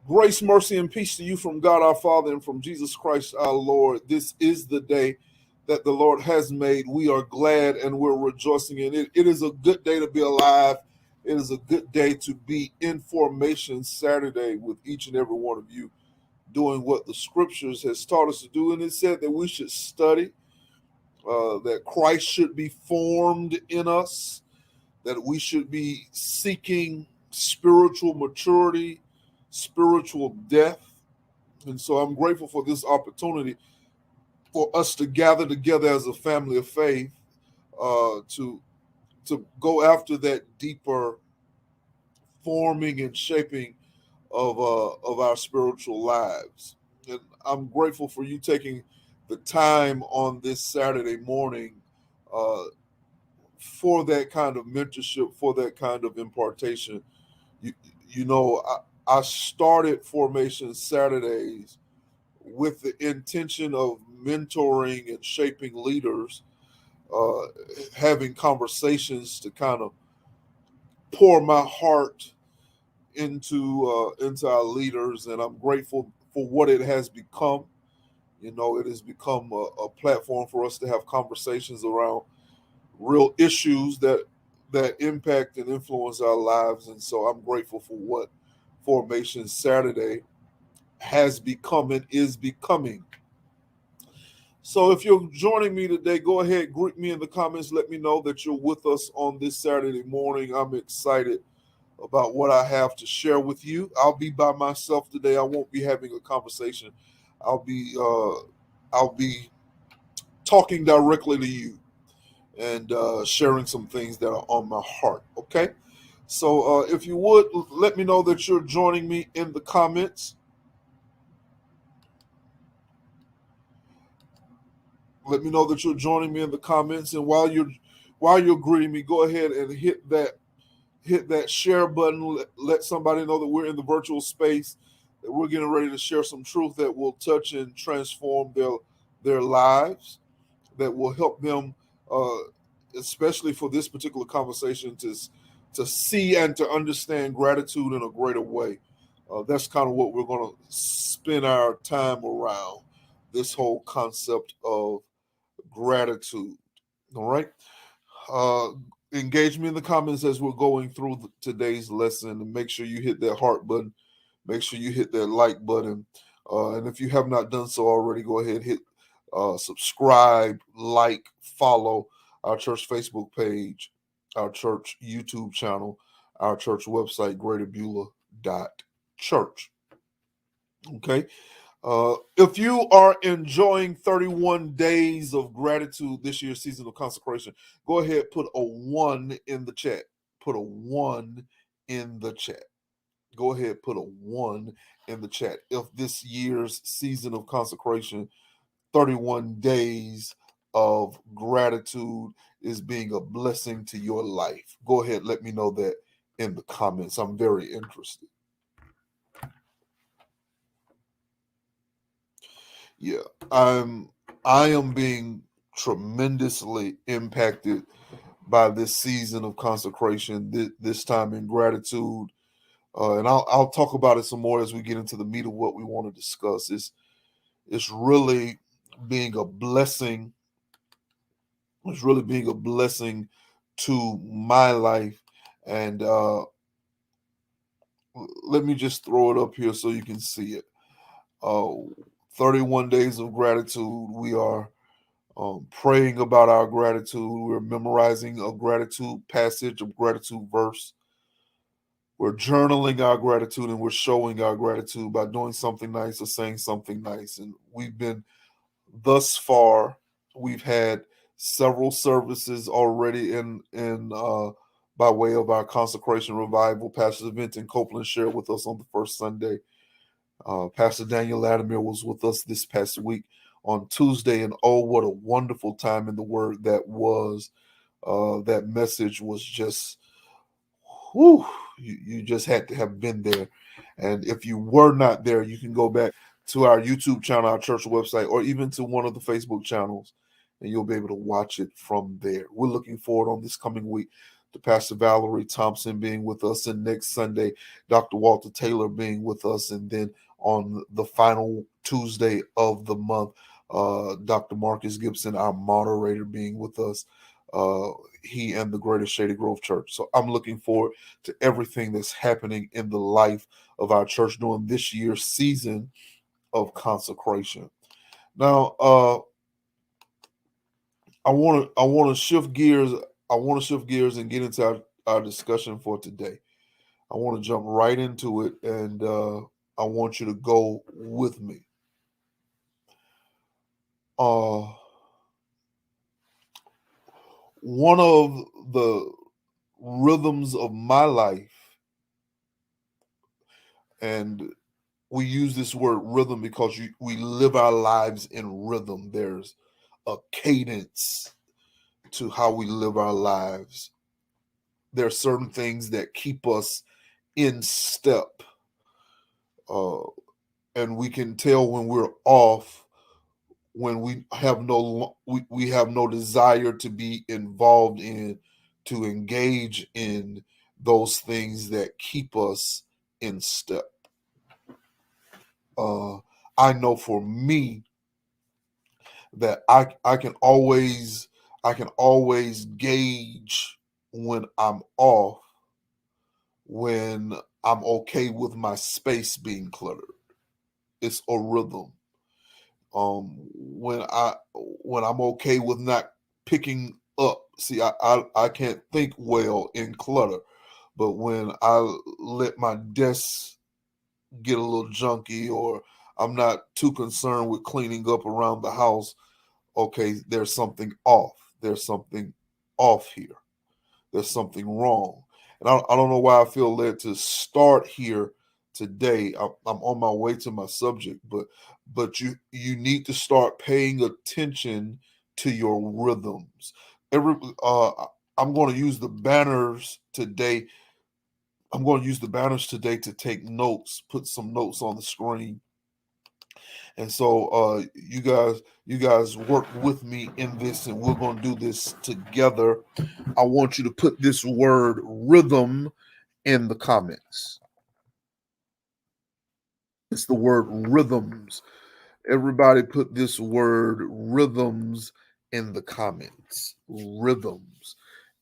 Grace, mercy, and peace to you from God our Father and from Jesus Christ our Lord. This is the day that the Lord has made. We are glad and we're rejoicing in it. It is a good day to be alive. It is a good day to be in Formation Saturday with each and every one of you doing what the scriptures has taught us to do. And it said that we should study, that Christ should be formed in us, that we should be seeking spiritual maturity, spiritual depth. And so I'm grateful for this opportunity for us to gather together as a family of faith, to go after that deeper forming and shaping of our spiritual lives. And I'm grateful for you taking the time on this Saturday morning uh, for that kind of mentorship, for that kind of impartation. You, you know, I started Formation Saturdays with the intention of mentoring and shaping leaders, uh, having conversations to kind of pour my heart into our leaders, and I'm grateful for what it has become. You know, it has become a platform for us to have conversations around real issues that impact and influence our lives, and so I'm grateful for what Formation Saturday has become and is becoming. So if you're joining me today, go ahead, greet me in the comments. Let me know that you're with us on this Saturday morning. I'm excited about what I have to share with you. I'll be by myself today. I won't be having a conversation. I'll be I'll be talking directly to you and sharing some things that are on my heart. Okay. So if you would let me know that you're joining me in the comments. Let me know that you're joining me in the comments. And while you're greeting me, go ahead and hit that share button. Let somebody know that we're in the virtual space, that we're getting ready to share some truth that will touch and transform their lives, that will help them, uh, especially for this particular conversation, to see and to understand gratitude in a greater way. That's kind of what we're going to spend our time around, this whole concept of gratitude. All right. Uh, Engage me in the comments as we're going through today's lesson, and make sure you hit that heart button. Make sure you hit that like button. And if you have not done so already, go ahead, hit subscribe, like, follow our church Facebook page, our church YouTube channel, our church website, greaterbeulah.church. Okay. If you are enjoying 31 days of gratitude this year's season of consecration, go ahead, put a one in the chat. Put a one in the chat. Go ahead, put a one in the chat. If this year's season of consecration, 31 days of gratitude, is being a blessing to your life, go ahead, let me know that in the comments. I'm very interested. Yeah, I am being tremendously impacted by this season of consecration, this time in gratitude, and I'll talk about it some more as we get into the meat of what we want to discuss. It's really being a blessing. It's really being a blessing to my life, and let me just throw it up here so you can see it. Uh, 31 days of gratitude. We are praying about our gratitude. We're memorizing a gratitude passage, a gratitude verse. We're journaling our gratitude, and we're showing our gratitude by doing something nice or saying something nice. And thus far, we've had several services already in by way of our consecration revival. Pastor Vinton Copeland shared with us on the first Sunday. Pastor Daniel Latimer was with us this past week on Tuesday, and oh, what a wonderful time in the Word that was. That message was just, whew, you just had to have been there. And if you were not there, you can go back to our YouTube channel, our church website, or even to one of the Facebook channels, and you'll be able to watch it from there. We're looking forward on this coming week to Pastor Valerie Thompson being with us, and next Sunday, Dr. Walter Taylor being with us, and then on the final Tuesday of the month, Dr. Marcus Gibson, our moderator, being with us. He and the Greater Shady Grove Church. So I'm looking forward to everything that's happening in the life of our church during this year's season of consecration. Now, I want to shift gears. I want to shift gears and get into our discussion for today. I want to jump right into it, and I want you to go with me. One of the rhythms of my life, and we use this word rhythm because we live our lives in rhythm. There's a cadence to how we live our lives. There are certain things that keep us in step, and we can tell when we're off, when we have we have no desire to be involved in, to engage in those things that keep us in step. I know for me that I can always gauge when I'm off, when I'm okay with my space being cluttered. It's a rhythm. When I'm okay with not picking up. See, I can't think well in clutter, but when I let my desk get a little junky, or I'm not too concerned with cleaning up around the house, okay, there's something off. There's something off here. There's something wrong. And I don't know why I feel led to start here today. I'm on my way to my subject, but you need to start paying attention to your rhythms. I'm going to use the banners today. I'm going to use the banners today to take notes, put some notes on the screen. And so you guys work with me in this, and we're going to do this together. I want you to put this word rhythm in the comments. It's the word rhythms. Everybody put this word rhythms in the comments. Rhythms.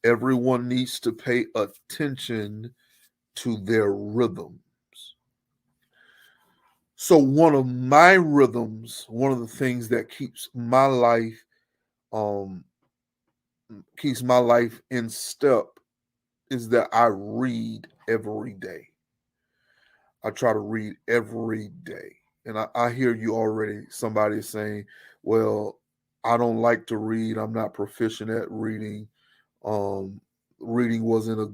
Everyone needs to pay attention to their rhythms. So one of my rhythms, one of the things that keeps my life in step, is that I read every day. I try to read every day. And I hear you already. Somebody is saying, well, I don't like to read. I'm not proficient at reading. Reading wasn't a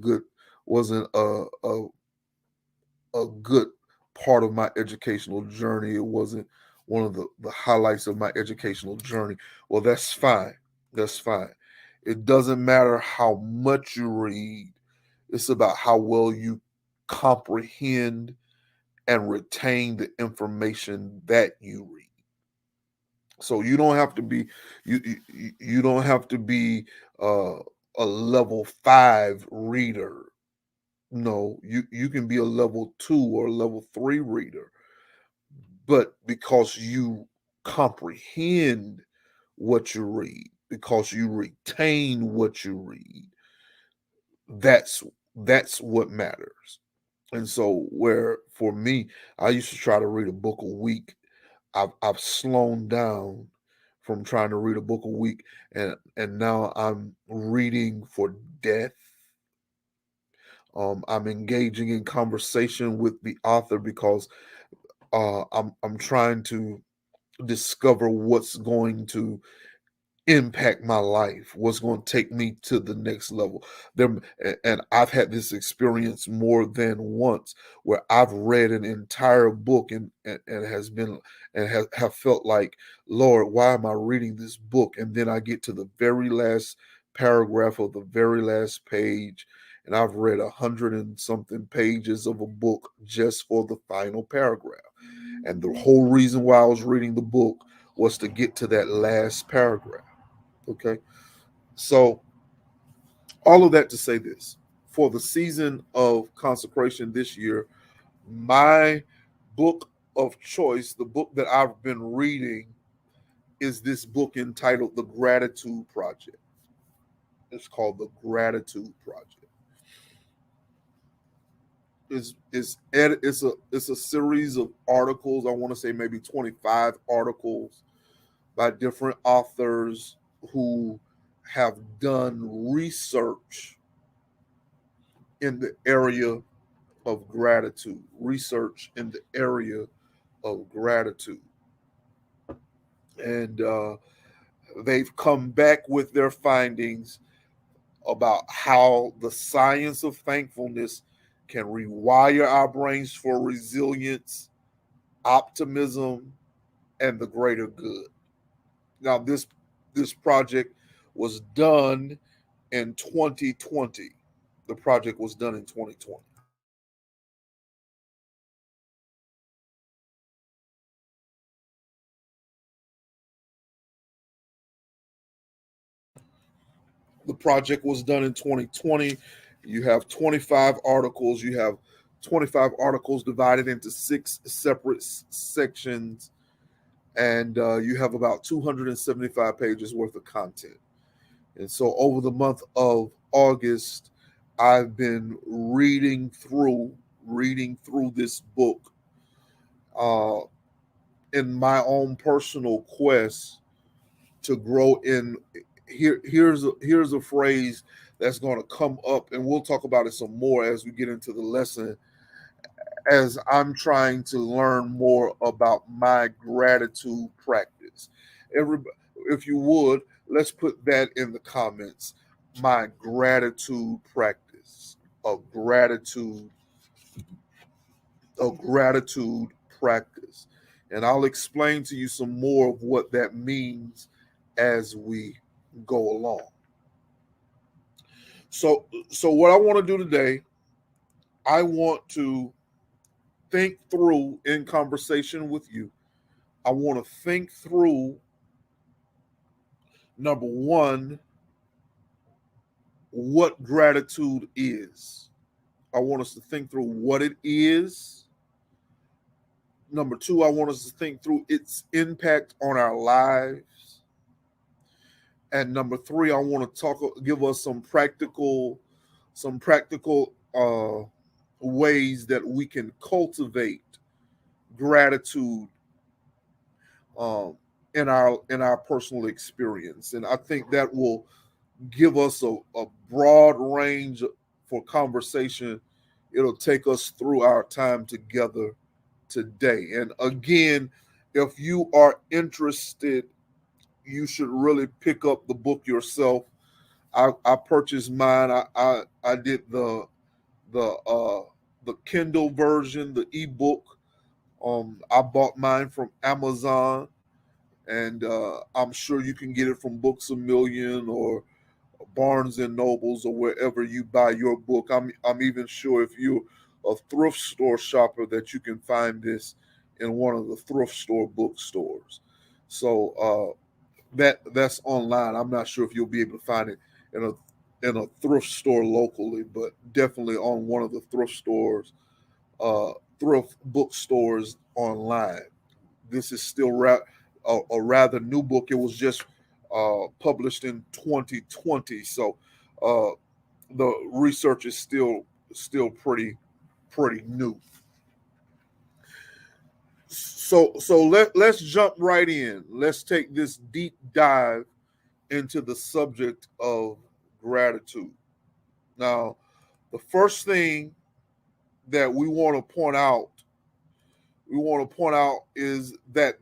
good part of my educational journey. It wasn't one of the highlights of my educational journey. Well, that's fine. That's fine. It doesn't matter how much you read. It's about how well you comprehend and retain the information that you read. So you don't have to be you don't have to be a level 5 reader. No, you can be a level 2 or a level 3 reader, but because you comprehend what you read, because you retain what you read, that's what matters. And so, where for me, I used to try to read a book a week. I've slowed down from trying to read a book a week, and now I'm reading for depth. I'm engaging in conversation with the author because I'm trying to discover what's going to impact my life, what's going to take me to the next level. And I've had this experience more than once where I've read an entire book and has been and have felt like, Lord, why am I reading this book? And then I get to the very last paragraph of the very last page, and I've read 100 and something pages of a book just for the final paragraph. And the whole reason why I was reading the book was to get to that last paragraph. Okay. So All of that to say this: for the season of consecration this year, my book of choice, the book that I've been reading, is this book entitled The Gratitude Project. It's called The Gratitude Project. It's a series of articles. I want to say maybe 25 articles by different authors who have done research in the area of gratitude. Research in the area of gratitude, and they've come back with their findings about how the science of thankfulness can rewire our brains for resilience, optimism, and the greater good. Now, this project was done in 2020. The project was done in 2020. The project was done in 2020. You have 25 articles. You have 25 articles divided into six separate sections, and you have about 275 pages worth of content. And so, over the month of August, I've been reading through this book uh, in my own personal quest to grow in. Here's a phrase that's going to come up, and we'll talk about it some more as we get into the lesson. As I'm trying to learn more about my gratitude practice, everybody, if you would, let's put that in the comments. My gratitude practice, a gratitude practice, and I'll explain to you some more of what that means as we go along. So what I want to do today, I want to think through in conversation with you. I want to think through number one, what gratitude is. I want us to think through what it is. Number two, I want us to think through its impact on our lives. And number three, I want to give us some practical ways that we can cultivate gratitude um, in our personal experience. And I think that will give us a broad range for conversation. It'll take us through our time together today. And again, if you are interested, you should really pick up the book yourself. I purchased mine. I did the the Kindle version, the ebook. I bought mine from Amazon, and I'm sure you can get it from Books a Million or Barnes and Nobles or wherever you buy your book. I'm even sure if you're a thrift store shopper that you can find this in one of the thrift store bookstores. So that's online. I'm not sure if you'll be able to find it in a thrift store locally, but definitely on one of the uh, thrift bookstores online. This is still a rather new book. It was just published in 2020, so uh, the research is still pretty new. So let's jump right in. Let's take this deep dive into the subject of gratitude. Now, the first thing that we want to point out is that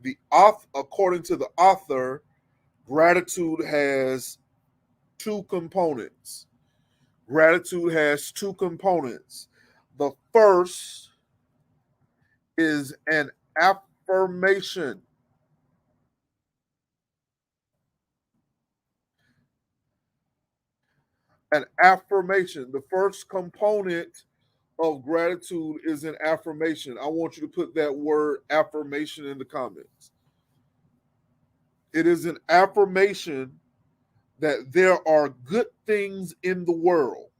according to the author, gratitude has two components. Gratitude has two components. The first is an affirmation. An affirmation. The first component of gratitude is an affirmation. I want you to put that word affirmation in the comments. It is an affirmation that there are good things in the world,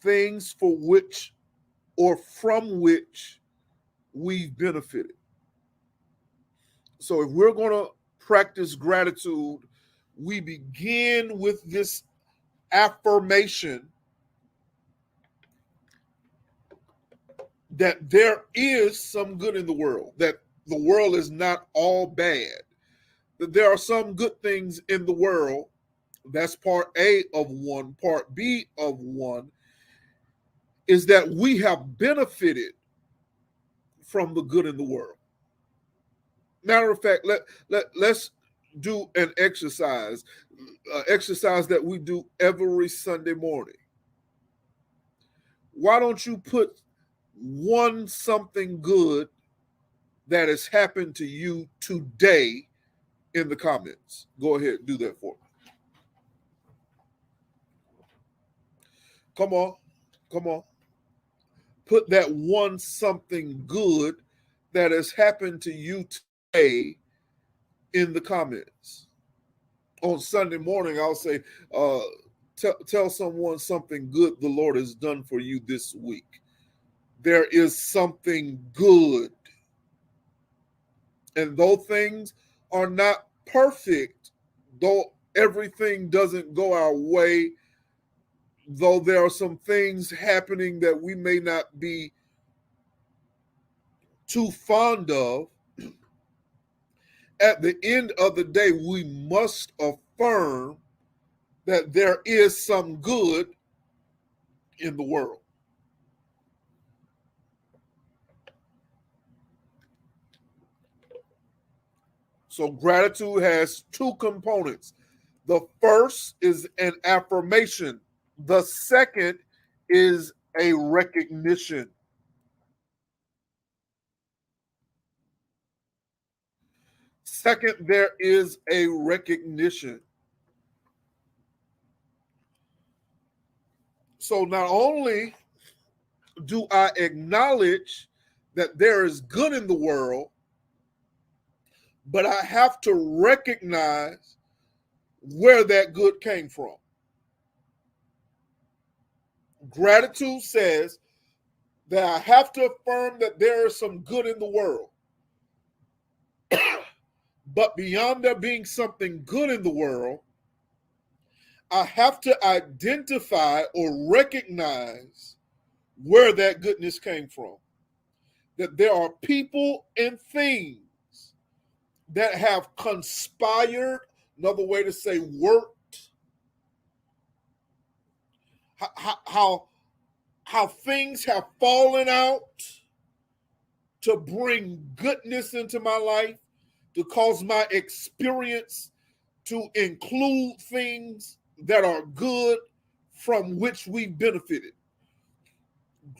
things for which or from which we've benefited. So if we're going to practice gratitude, we begin with this affirmation that there is some good in the world, that the world is not all bad, that there are some good things in the world. That's part A of one. Part B of one is that we have benefited from the good in the world. Matter of fact, let's do an exercise that we do every Sunday morning. Why don't you put one something good that has happened to you today in the comments? Go ahead, do that for me. Come on, come on. Put that one something good that has happened to you today in the comments. On Sunday morning, I'll say, tell someone something good the Lord has done for you this week. There is something good. And though things are not perfect, though everything doesn't go our way, though there are some things happening that we may not be too fond of, at the end of the day, we must affirm that there is some good in the world. So gratitude has two components. The first is an affirmation. The second is a recognition. Second, there is a recognition. So not only do I acknowledge that there is good in the world, but I have to recognize where that good came from. Gratitude says that I have to affirm that there is some good in the world. But beyond there being something good in the world, I have to identify or recognize where that goodness came from. That there are people and things that have conspired, another way to say worked, how things have fallen out to bring goodness into my life, to cause my experience to include things that are good from which we benefited.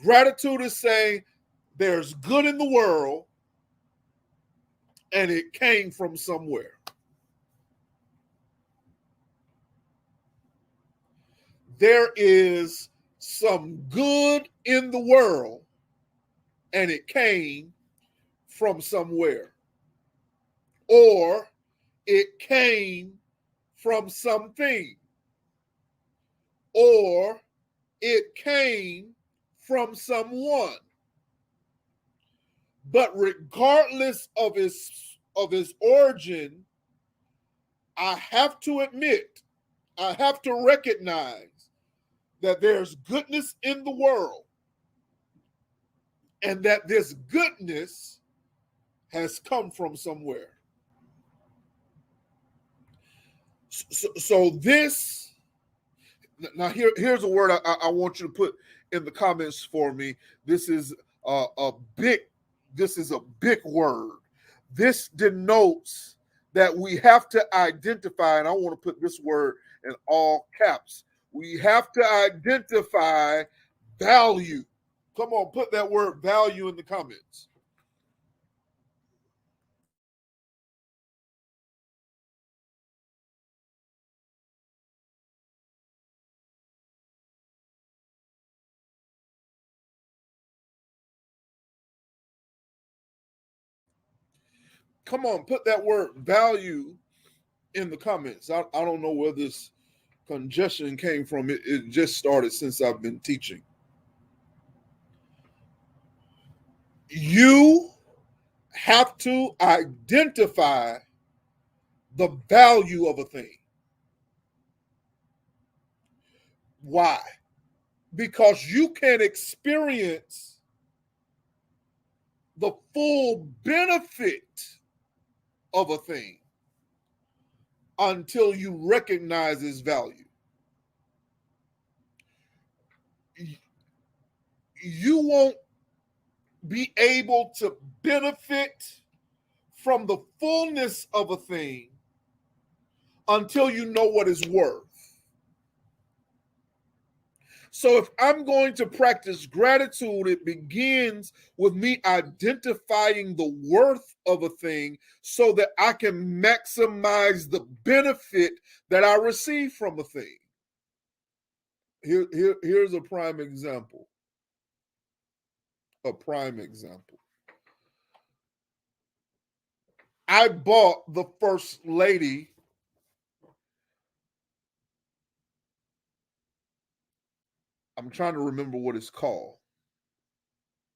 Gratitude is saying there's good in the world and it came from somewhere. There is some good in the world and it came from somewhere. Or it came from something. Or it came from someone. But regardless of his origin, I have to admit, I have to recognize that there's goodness in the world and that this goodness has come from somewhere. So this, now here's a word I want you to put in the comments for me. This is a big word. This denotes that we have to identify, and I want to put this word in all caps. We have to identify value. Come on, put that word value in the comments. Come on, put that word value in the comments. I don't know where this congestion came from. It just started since I've been teaching. You have to identify the value of a thing. Why? Because you can experience the full benefit of a thing until you recognize its value. You won't be able to benefit from the fullness of a thing until you know what it's worth. So if I'm going to practice gratitude, it begins with me identifying the worth of a thing so that I can maximize the benefit that I receive from a thing. Here's a prime example. A prime example. I bought the First Lady I'm trying to remember what it's called.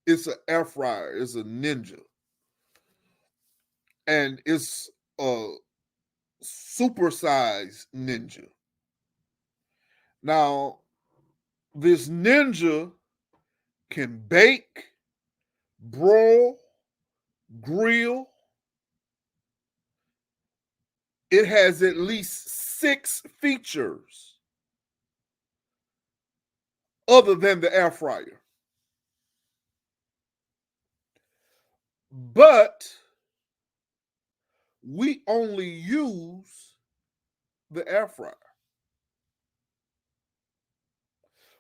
It's an air fryer. It's a Ninja. And it's a supersized Ninja. Now, this Ninja can bake, broil, grill. It has at least 6 features other than the air fryer. But we only use the air fryer.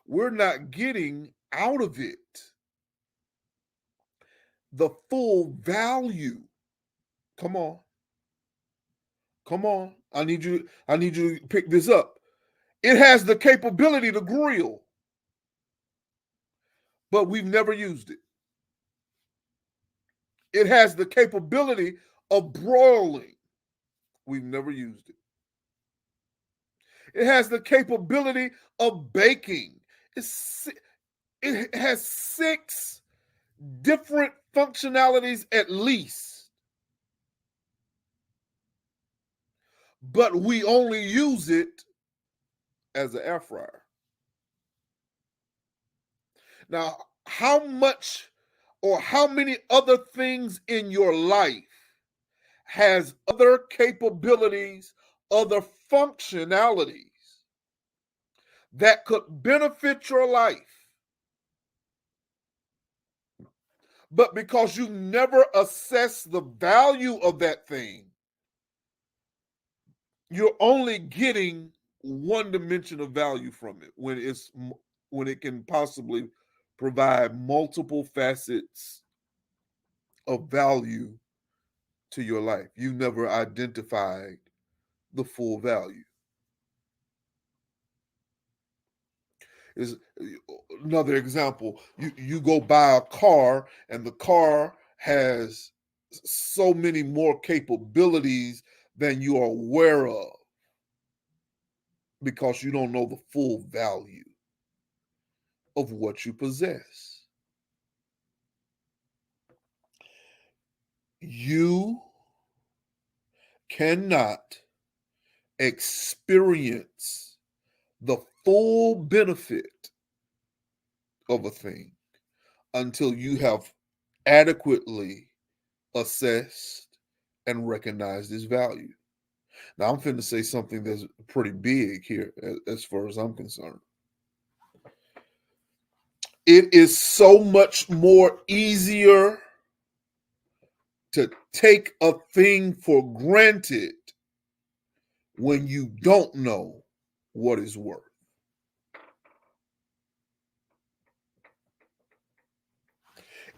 We're not getting out of it the full value. Come on. Come on. I need you to pick this up. It has the capability to grill, but we've never used it. It has the capability of broiling. We've never used it. It has the capability of baking. It has 6 different functionalities at least. But we only use it as an air fryer. Now, how much or how many other things in your life has other capabilities, other functionalities that could benefit your life? But because you never assess the value of that thing, you're only getting one dimension of value from it when it can possibly provide multiple facets of value to your life. You never identified the full value. Is another example. You go buy a car and the car has so many more capabilities than you are aware of because you don't know the full value of what you possess. You cannot experience the full benefit of a thing until you have adequately assessed and recognized its value. Now, I'm finna say something that's pretty big here as far as I'm concerned. It is so much more easier to take a thing for granted when you don't know what it's worth.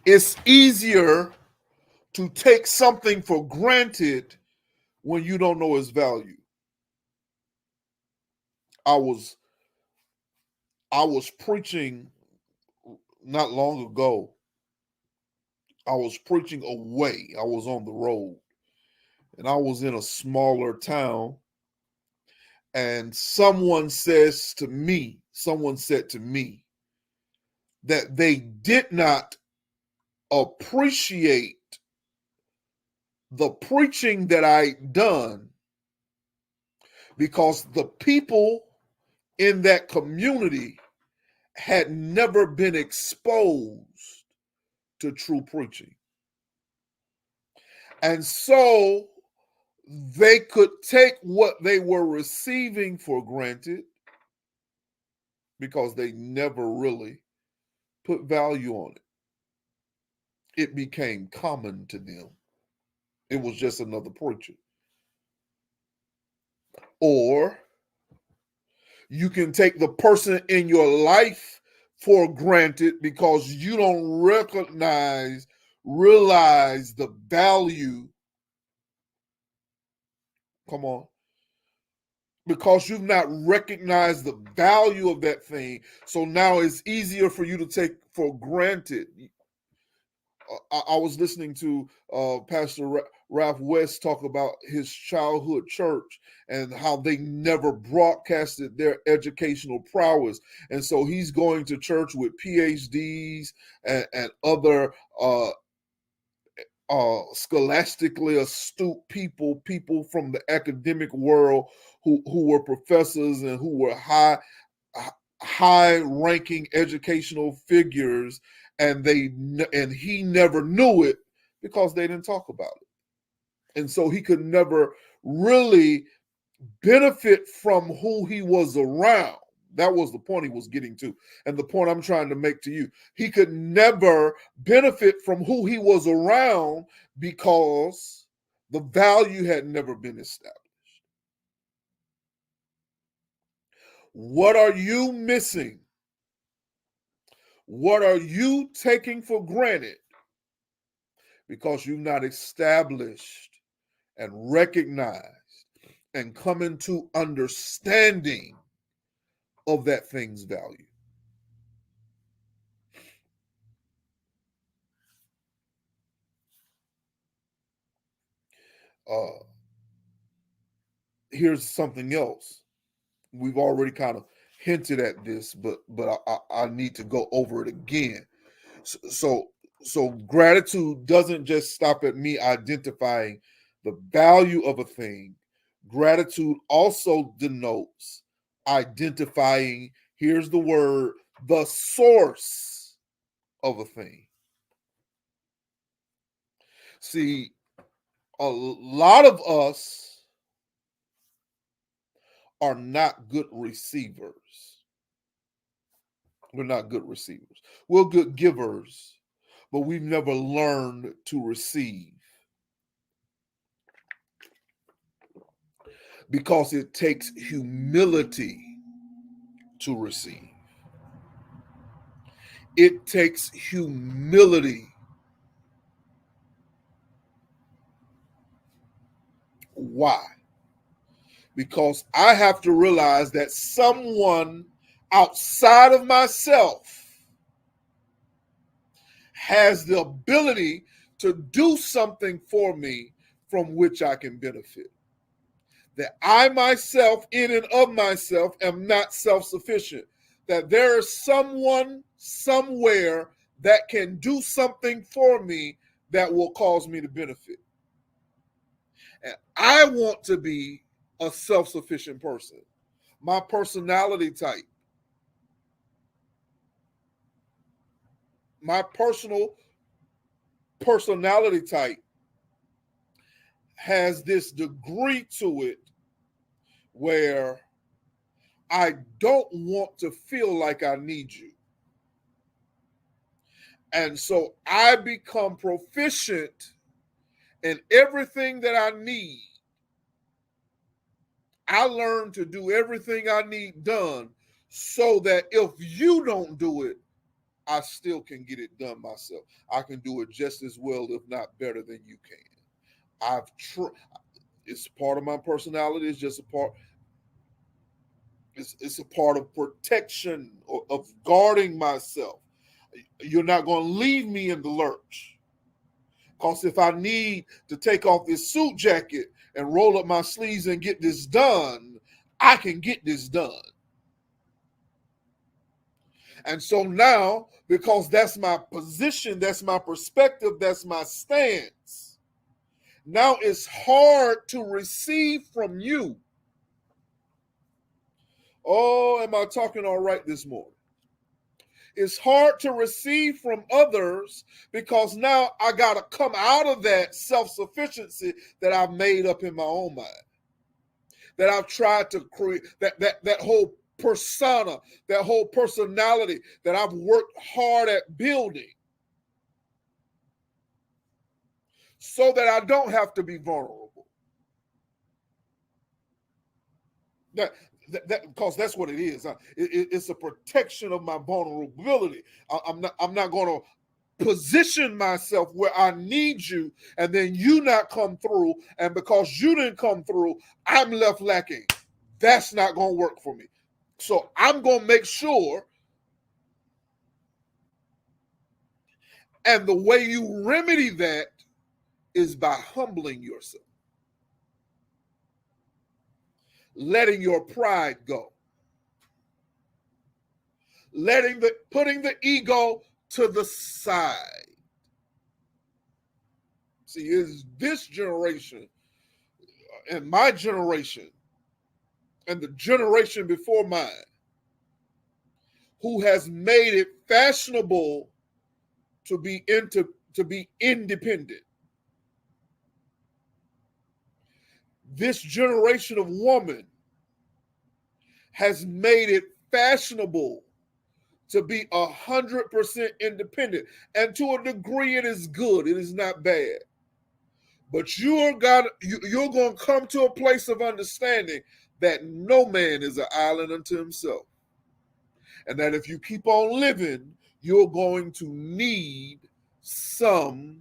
It's easier to take something for granted when you don't know its value. I was preaching not long ago. I was preaching away. I was on the road and I was in a smaller town and someone said to me that they did not appreciate the preaching that I done because the people in that community had never been exposed to true preaching. And so they could take what they were receiving for granted because they never really put value on it. It became common to them. It was just another preacher. Or you can take the person in your life for granted because you don't realize the value. Come on. Because you've not recognized the value of that thing. So now it's easier for you to take for granted. I was listening to Pastor Ralph West talk about his childhood church and how they never broadcasted their educational prowess. And so he's going to church with PhDs and other scholastically astute people from the academic world who were professors and who were high ranking educational figures, and he never knew it because they didn't talk about it. And so he could never really benefit from who he was around. That was the point he was getting to. And the point I'm trying to make to you, he could never benefit from who he was around because the value had never been established. What are you missing? What are you taking for granted because you've not established and recognized and come into understanding of that thing's value? Here's something else. We've already kind of hinted at this, but I need to go over it again. So gratitude doesn't just stop at me identifying the value of a thing. Gratitude also denotes identifying, here's the word, the source of a thing. See, a lot of us are not good receivers. We're not good receivers. We're good givers, but we've never learned to receive. Because it takes humility to receive. It takes humility. Why? Because I have to realize that someone outside of myself has the ability to do something for me from which I can benefit. That I myself, in and of myself, am not self-sufficient. That there is someone somewhere that can do something for me that will cause me to benefit. And I want to be a self-sufficient person. My personality type, my personality type has this degree to it where I don't want to feel like I need you. And so I become proficient in everything that I need. I learn to do everything I need done so that if you don't do it, I still can get it done myself. I can do it just as well, if not better than you can. It's part of my personality. It's just a part. It's a part of protection, of guarding myself. You're not going to leave me in the lurch. Because if I need to take off this suit jacket and roll up my sleeves and get this done, I can get this done. And so now, because that's my position, that's my perspective, that's my stance, now it's hard to receive from you. Oh, am I talking all right this morning? It's hard to receive from others because now I got to come out of that self-sufficiency that I've made up in my own mind, that I've tried to create, that whole persona, that whole personality that I've worked hard at building so that I don't have to be vulnerable. Because that's what it is. It's a protection of my vulnerability. I'm not going to position myself where I need you, and then you not come through, and because you didn't come through, I'm left lacking. That's not going to work for me. So I'm going to make sure, and the way you remedy that is by humbling yourself, letting your pride go, putting the ego to the side. See, is this generation and my generation and the generation before mine who has made it fashionable to be independent. This generation of woman has made it fashionable to be 100% independent. And to a degree, it is good. It is not bad. But you're going to come to a place of understanding that no man is an island unto himself. And that if you keep on living, you're going to need somebody.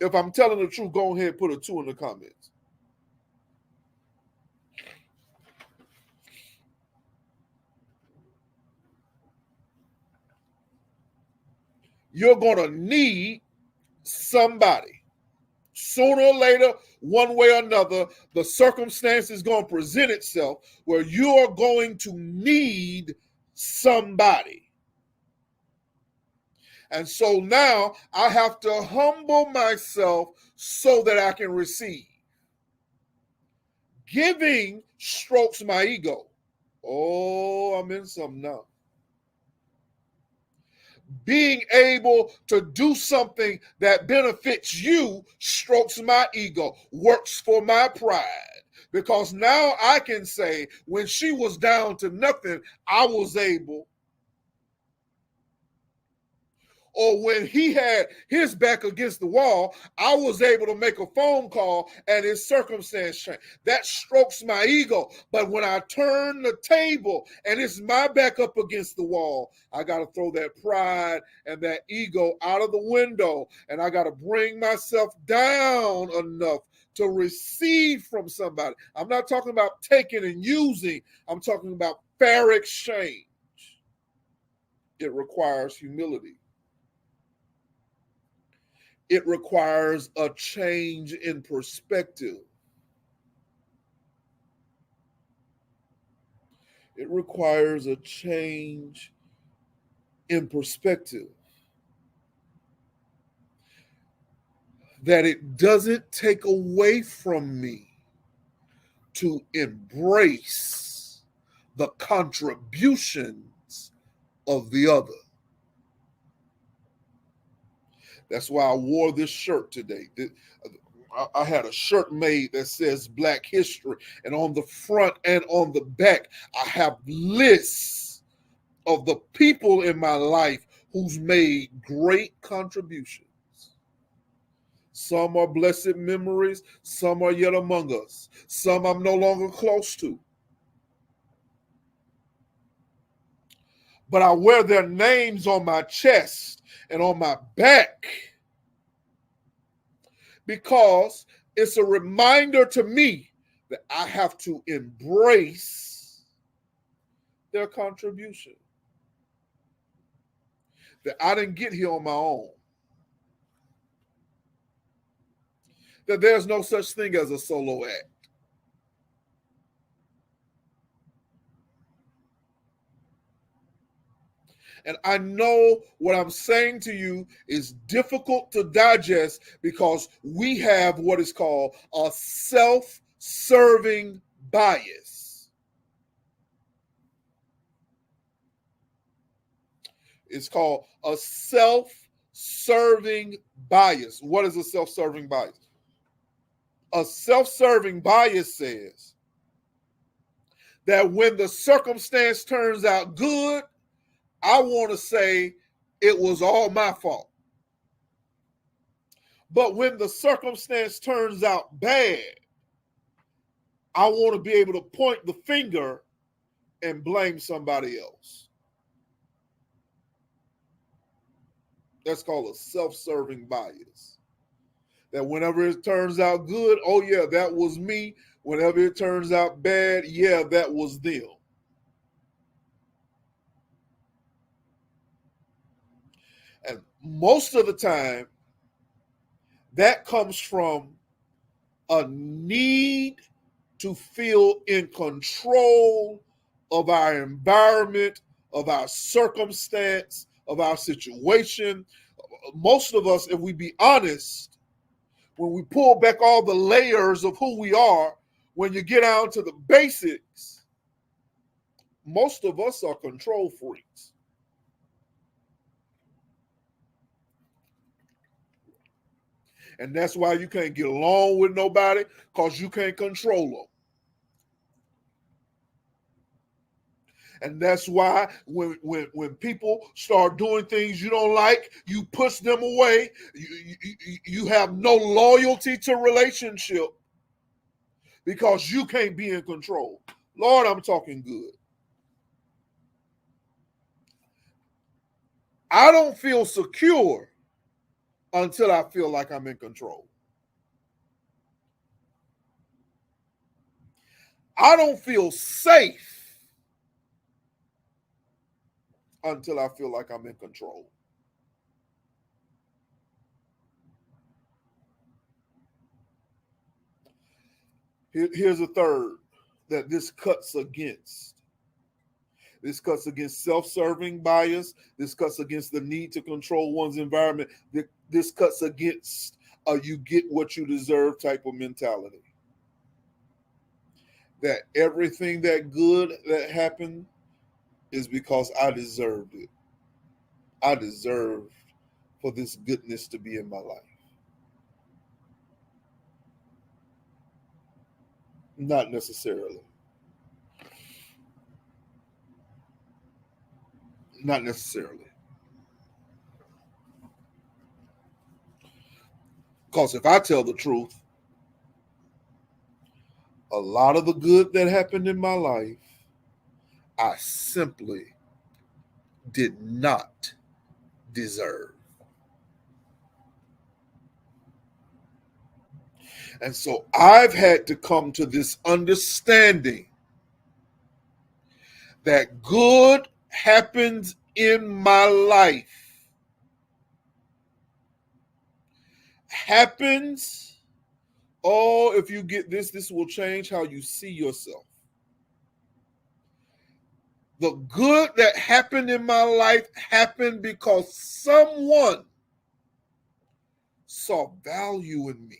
If I'm telling the truth, go ahead and put a 2 in the comments. You're going to need somebody. Sooner or later, one way or another, the circumstance is going to present itself where you are going to need somebody. And so now I have to humble myself so that I can receive. Giving strokes my ego. Oh, I'm in something now. Being able to do something that benefits you strokes my ego, works for my pride. Because now I can say, when she was down to nothing, I was able. Or when he had his back against the wall, I was able to make a phone call and his circumstance changed. That strokes my ego. But when I turn the table and it's my back up against the wall, I got to throw that pride and that ego out of the window. And I got to bring myself down enough to receive from somebody. I'm not talking about taking and using. I'm talking about fair exchange. It requires humility. It requires a change in perspective. It requires a change in perspective. That it doesn't take away from me to embrace the contributions of the other. That's why I wore this shirt today. I had a shirt made that says Black History, and on the front and on the back, I have lists of the people in my life who's made great contributions. Some are blessed memories, some are yet among us, some I'm no longer close to. But I wear their names on my chest and on my back because it's a reminder to me that I have to embrace their contribution. That I didn't get here on my own. That there's no such thing as a solo act. And I know what I'm saying to you is difficult to digest because we have what is called a self-serving bias. It's called a self-serving bias. What is a self-serving bias? A self-serving bias says that when the circumstance turns out good, I want to say it was all my fault. But when the circumstance turns out bad, I want to be able to point the finger and blame somebody else. That's called a self-serving bias. That whenever it turns out good, oh yeah, that was me. Whenever it turns out bad, yeah, that was them. And most of the time, that comes from a need to feel in control of our environment, of our circumstance, of our situation. Most of us, if we be honest, when we pull back all the layers of who we are, when you get down to the basics, most of us are control freaks. And that's why you can't get along with nobody, because you can't control them. And that's why when people start doing things you don't like, you push them away. You have no loyalty to relationship because you can't be in control. Lord, I'm talking good. I don't feel secure until I feel like I'm in control. I don't feel safe until I feel like I'm in control. Here's a third that this cuts against. This cuts against self-serving bias. This cuts against the need to control one's environment. This cuts against you get what you deserve type of mentality. That everything that good that happened is because I deserved it. I deserved for this goodness to be in my life. Not necessarily. Not necessarily. Because if I tell the truth, a lot of the good that happened in my life, I simply did not deserve. And so I've had to come to this understanding that good happens in my life happens. Oh, if you get this, this will change how you see yourself. The good that happened in my life happened because someone saw value in me.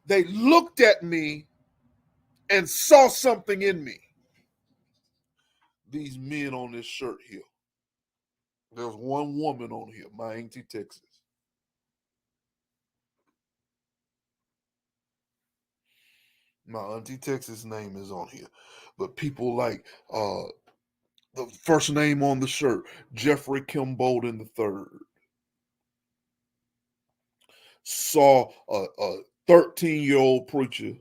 They looked at me and saw something in me. These men on this shirt here. There's one woman on here, my auntie Texas. My auntie Texas name is on here. But people like the first name on the shirt, Jeffrey Kim Bolden III, saw a 13-year-old preacher,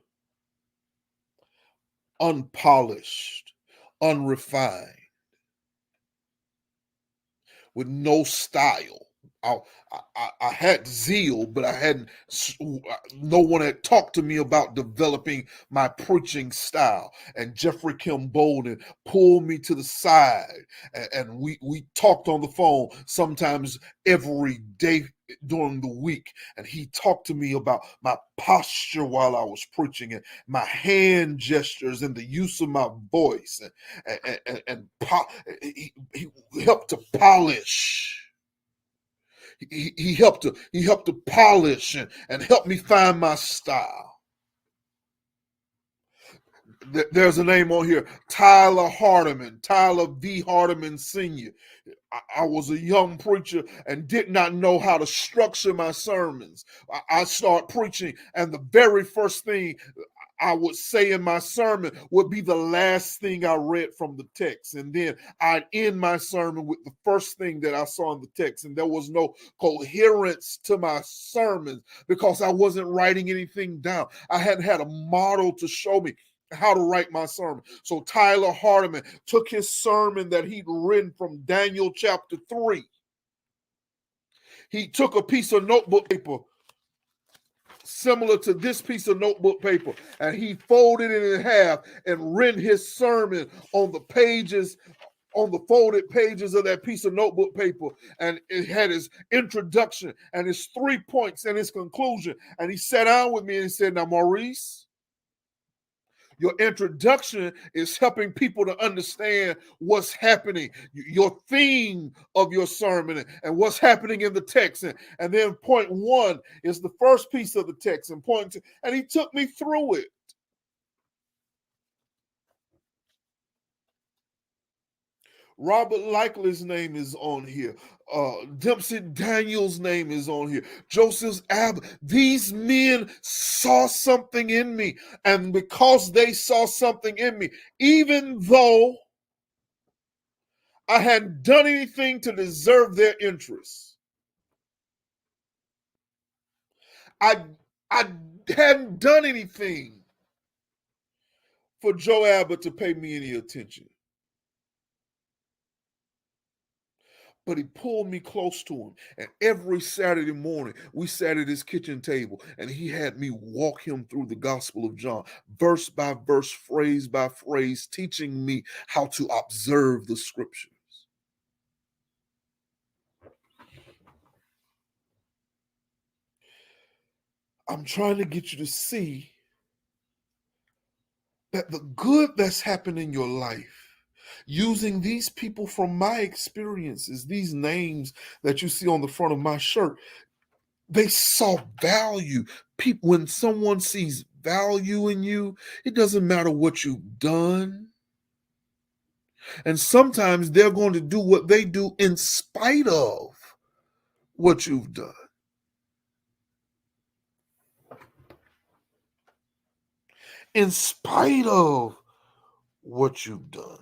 unpolished, unrefined, with no style. I had zeal, but I hadn't. No one had talked to me about developing my preaching style. And Jeffrey Kim Bolden pulled me to the side, and we talked on the phone sometimes every day during the week, and he talked to me about my posture while I was preaching, and my hand gestures and the use of my voice, he helped to polish. He helped to polish and help me find my style. There's a name on here, Tyler Hardiman, Tyler V. Hardiman Sr. I was a young preacher and did not know how to structure my sermons. I started preaching, and the very first thing I would say in my sermon would be the last thing I read from the text. And then I'd end my sermon with the first thing that I saw in the text. And there was no coherence to my sermons because I wasn't writing anything down. I hadn't had a model to show me how to write my sermon. So Tyler Hardiman took his sermon that he'd written from Daniel chapter 3. He took a piece of notebook paper similar to this piece of notebook paper, and he folded it in half and written his sermon on the pages, on the folded pages of that piece of notebook paper. And it had his introduction and his 3 points and his conclusion. And he sat down with me and he said, "Now, Maurice, your introduction is helping people to understand what's happening, your theme of your sermon, and what's happening in the text. And then point one is the first piece of the text, and point two, and he took me through it. Robert Likely's name is on here. Dempsey Daniels' name is on here. Joseph Abbott. These men saw something in me. And because they saw something in me, even though I hadn't done anything to deserve their interest, I hadn't done anything for Joe Abbott to pay me any attention. But he pulled me close to him. And every Saturday morning, we sat at his kitchen table and he had me walk him through the Gospel of John, verse by verse, phrase by phrase, teaching me how to observe the scriptures. I'm trying to get you to see that the good that's happened in your life, using these people from my experiences, these names that you see on the front of my shirt, they saw value. People, when someone sees value in you, it doesn't matter what you've done. And sometimes they're going to do what they do in spite of what you've done. In spite of what you've done.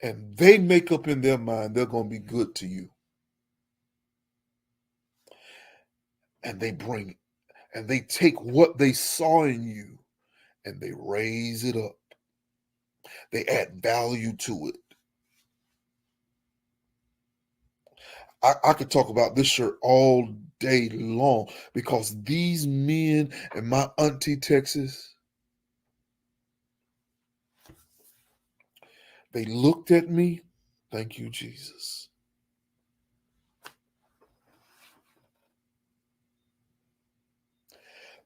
And they make up in their mind they're going to be good to you. And they take what they saw in you and they raise it up. They add value to it. I could talk about this shirt all day long because these men in my auntie Texas, they looked at me. Thank you, Jesus.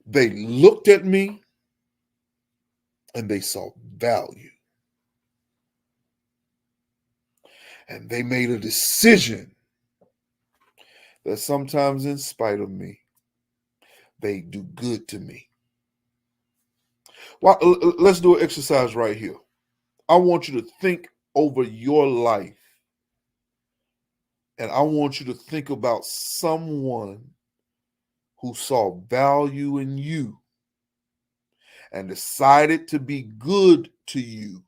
They looked at me and they saw value. And they made a decision that sometimes, in spite of me, they do good to me. Well, let's do an exercise right here. I want you to think over your life. And I want you to think about someone who saw value in you and decided to be good to you.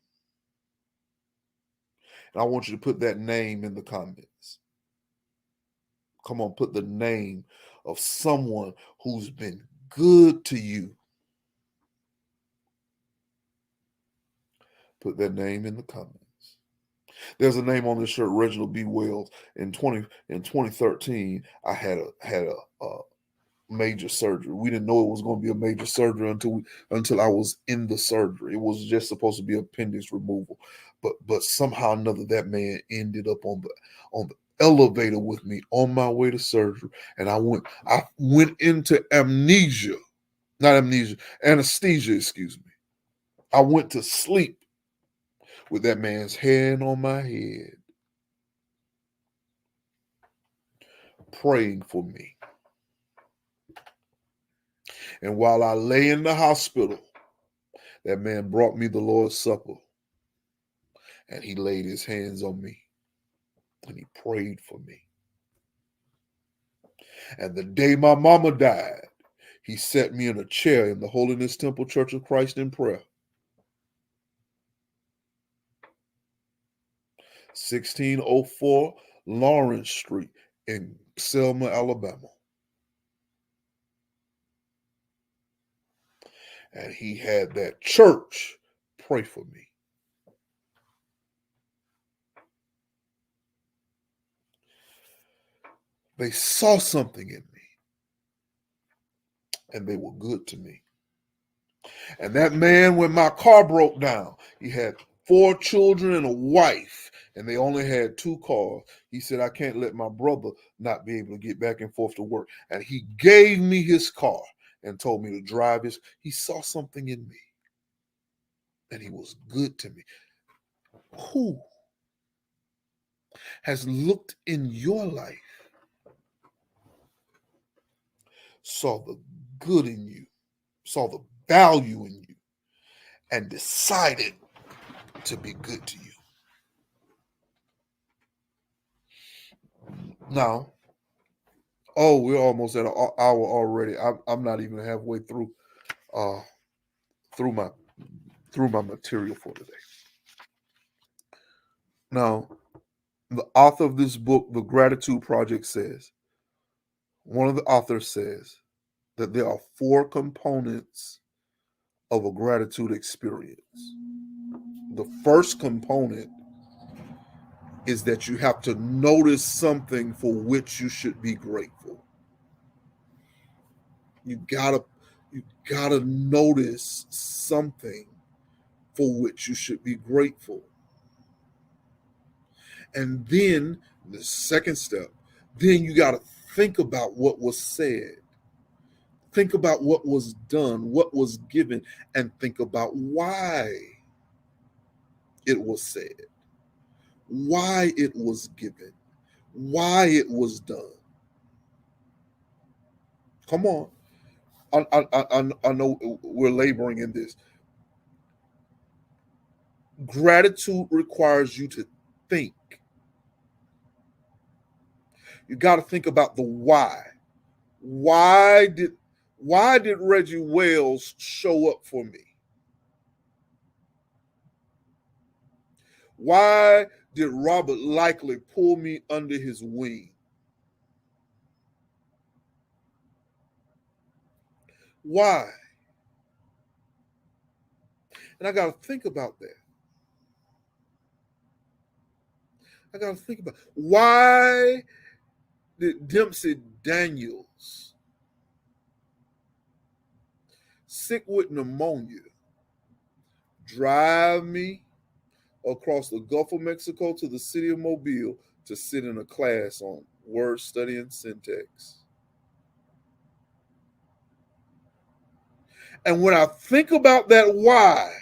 And I want you to put that name in the comments. Come on, put the name of someone who's been good to you. Put their name in the comments. There's a name on this shirt, Reginald B. Wells. In 2013, I had a major surgery. We didn't know it was going to be a major surgery until I was in the surgery. It was just supposed to be appendix removal, but somehow or another that man ended up on the elevator with me on my way to surgery, and I went into anesthesia. Excuse me. I went to sleep with that man's hand on my head, praying for me. And while I lay in the hospital, that man brought me the Lord's Supper, and he laid his hands on me, and he prayed for me. And the day my mama died, he set me in a chair in the Holiness Temple Church of Christ in prayer. 1604 Lawrence Street in Selma, Alabama. And he had that church pray for me. They saw something in me, and they were good to me. And that man, when my car broke down, he had 4 children and a wife, and they only had 2 cars. He said, I can't let my brother not be able to get back and forth to work. And he gave me his car and told me to drive his. He saw something in me, and he was good to me. Who has looked in your life, saw the good in you, saw the value in you, and decided to be good to you? Now, we're almost at an hour already. I'm not even halfway through my material for today. Now, the author of this book, The Gratitude Project, says, one of the authors says that there are 4 components of a gratitude experience. The first component is that you have to notice something for which you should be grateful. You gotta notice something for which you should be grateful. And then the second step, then you got to think about what was said. Think about what was done, what was given, and think about why it was said, why it was given, why it was done. Come on. I know we're laboring in this. Gratitude requires you to think. You got to think about the why. Why did Reggie Wells show up for me? Why did Robert Likely pull me under his wing? Why? And I got to think about that. I got to think about why did Dempsey Daniels, sick with pneumonia, drive me across the Gulf of Mexico to the city of Mobile to sit in a class on word study and syntax? And when I think about that why,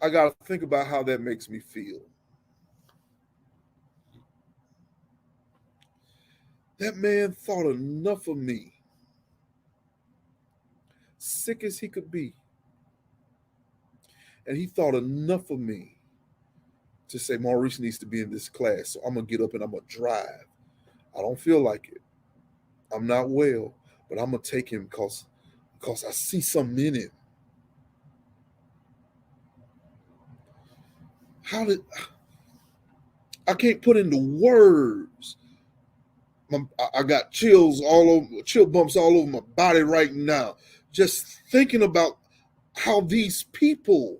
I got to think about how that makes me feel. That man thought enough of me, sick as he could be. And he thought enough of me to say, Maurice needs to be in this class. So I'm going to get up and I'm going to drive. I don't feel like it. I'm not well, but I'm going to take him because I see something in him. I can't put into words. I got chill bumps all over my body right now. Just thinking about how these people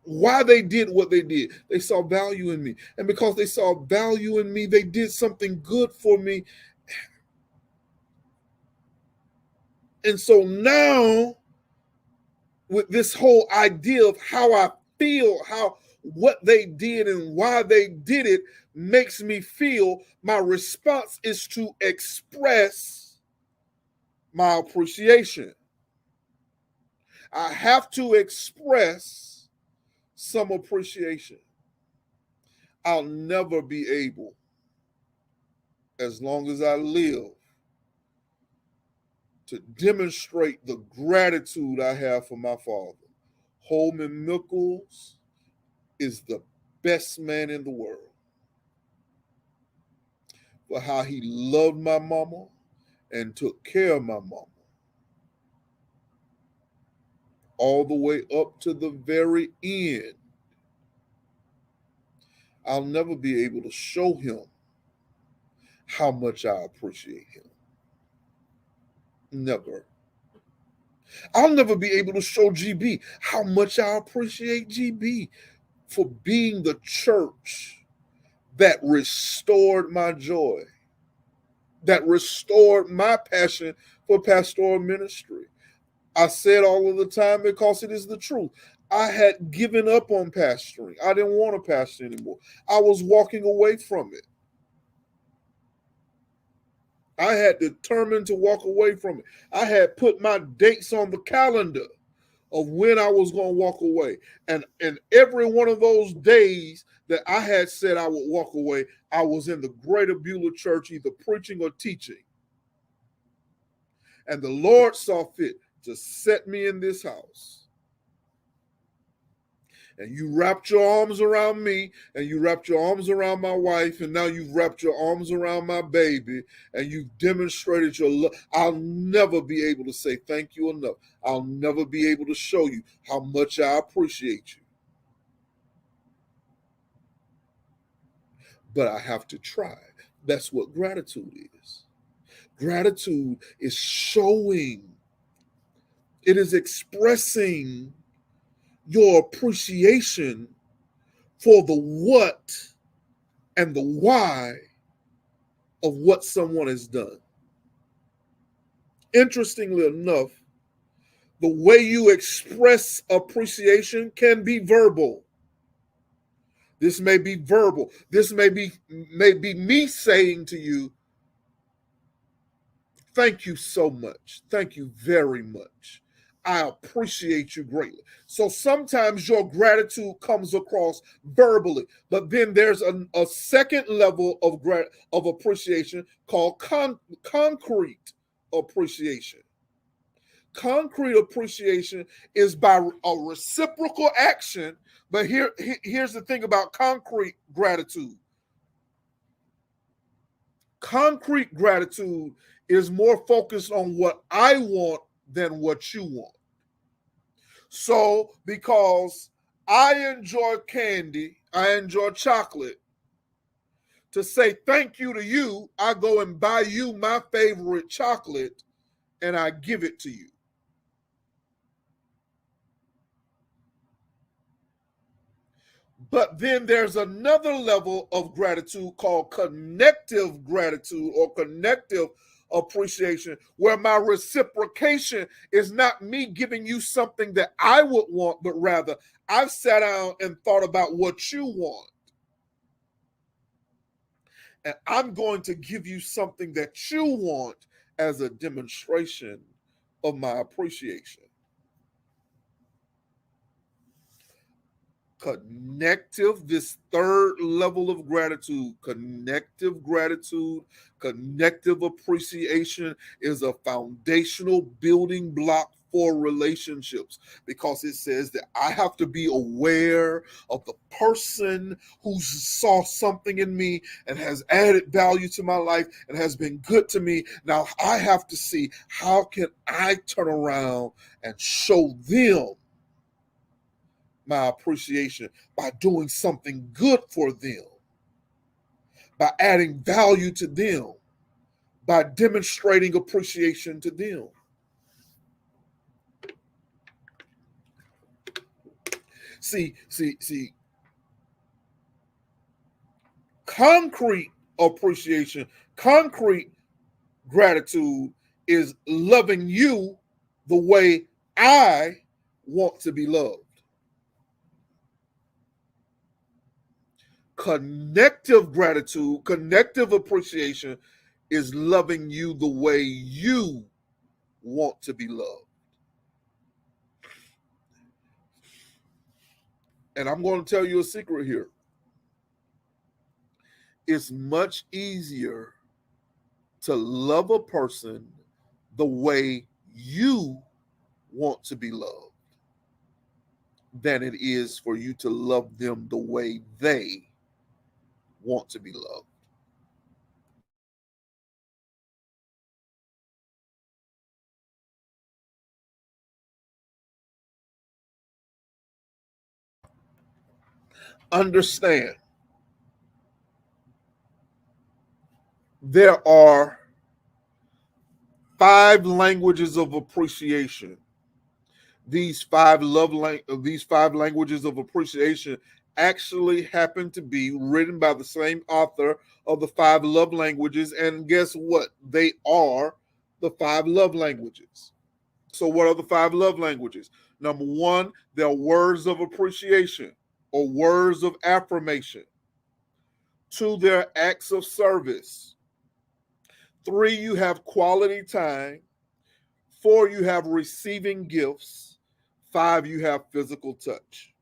why they did what they did. They saw value in me. And because they saw value in me, they did something good for me. And so now, with this whole idea of how I feel, how what they did and why they did it makes me feel, my response is to express my appreciation. I have to express some appreciation. I'll never be able, as long as I live, to demonstrate the gratitude I have for my father. Holman Mickles is the best man in the world for how he loved my mama and took care of my mama all the way up to the very end. I'll never be able to show him how much I appreciate him. Never. I'll never be able to show GB how much I appreciate GB for being the church that restored my joy, that restored my passion for pastoral ministry. I say it all of the time because it is the truth. I had given up on pastoring. I didn't want to pastor anymore. I was walking away from it. I had determined to walk away from it. I had put my dates on the calendar of when I was going to walk away. And every one of those days that I had said I would walk away, I was in the Greater Beulah Church, either preaching or teaching. And the Lord saw fit to set me in this house. And you wrapped your arms around me, and you wrapped your arms around my wife, and now you've wrapped your arms around my baby, and you've demonstrated your love. I'll never be able to say thank you enough. I'll never be able to show you how much I appreciate you. But I have to try. That's what gratitude is. Gratitude is showing, it is expressing your appreciation for the what and the why of what someone has done. Interestingly enough, the way you express appreciation can be verbal. This may be verbal. This may be me saying to you, thank you so much. Thank you very much. I appreciate you greatly. So sometimes your gratitude comes across verbally, but then there's a second level of appreciation called concrete appreciation. Concrete appreciation is by a reciprocal action, but here's the thing about concrete gratitude. Concrete gratitude is more focused on what I want than what you want. So, because I enjoy candy, I enjoy chocolate, to say thank you to you, I go and buy you my favorite chocolate and I give it to you. But then there's another level of gratitude called connective gratitude or connective appreciation, where my reciprocation is not me giving you something that I would want, but rather I've sat down and thought about what you want. And I'm going to give you something that you want as a demonstration of my appreciation. Connective, this third level of gratitude, connective appreciation is a foundational building block for relationships, because it says that I have to be aware of the person who saw something in me and has added value to my life and has been good to me. Now I have to see, how can I turn around and show them my appreciation by doing something good for them, by adding value to them, by demonstrating appreciation to them. See. Concrete appreciation, concrete gratitude is loving you the way I want to be loved. Connective gratitude, connective appreciation is loving you the way you want to be loved. And I'm going to tell you a secret here. It's much easier to love a person the way you want to be loved than it is for you to love them the way they want to be loved. Understand, there are 5 languages of appreciation. These 5 languages of appreciation actually happen to be written by the same author of the 5 love languages. And guess what? They are the 5 love languages. So, what are the 5 love languages? Number one, they're words of appreciation or words of affirmation. 2, they're acts of service. 3, you have quality time. 4, you have receiving gifts. 5, you have physical touch.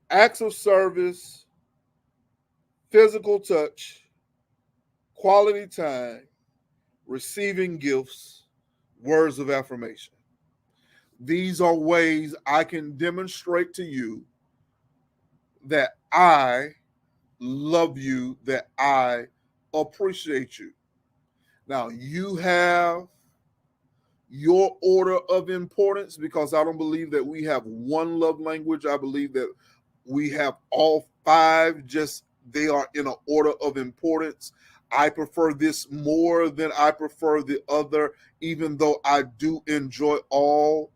Acts of service, physical touch, quality time, receiving gifts, words of affirmation. These are ways I can demonstrate to you that I love you, that I appreciate you. Now, you have your order of importance, because I don't believe that we have one love language. I believe that we have all 5, just they are in an order of importance. I prefer this more than I prefer the other, even though I do enjoy all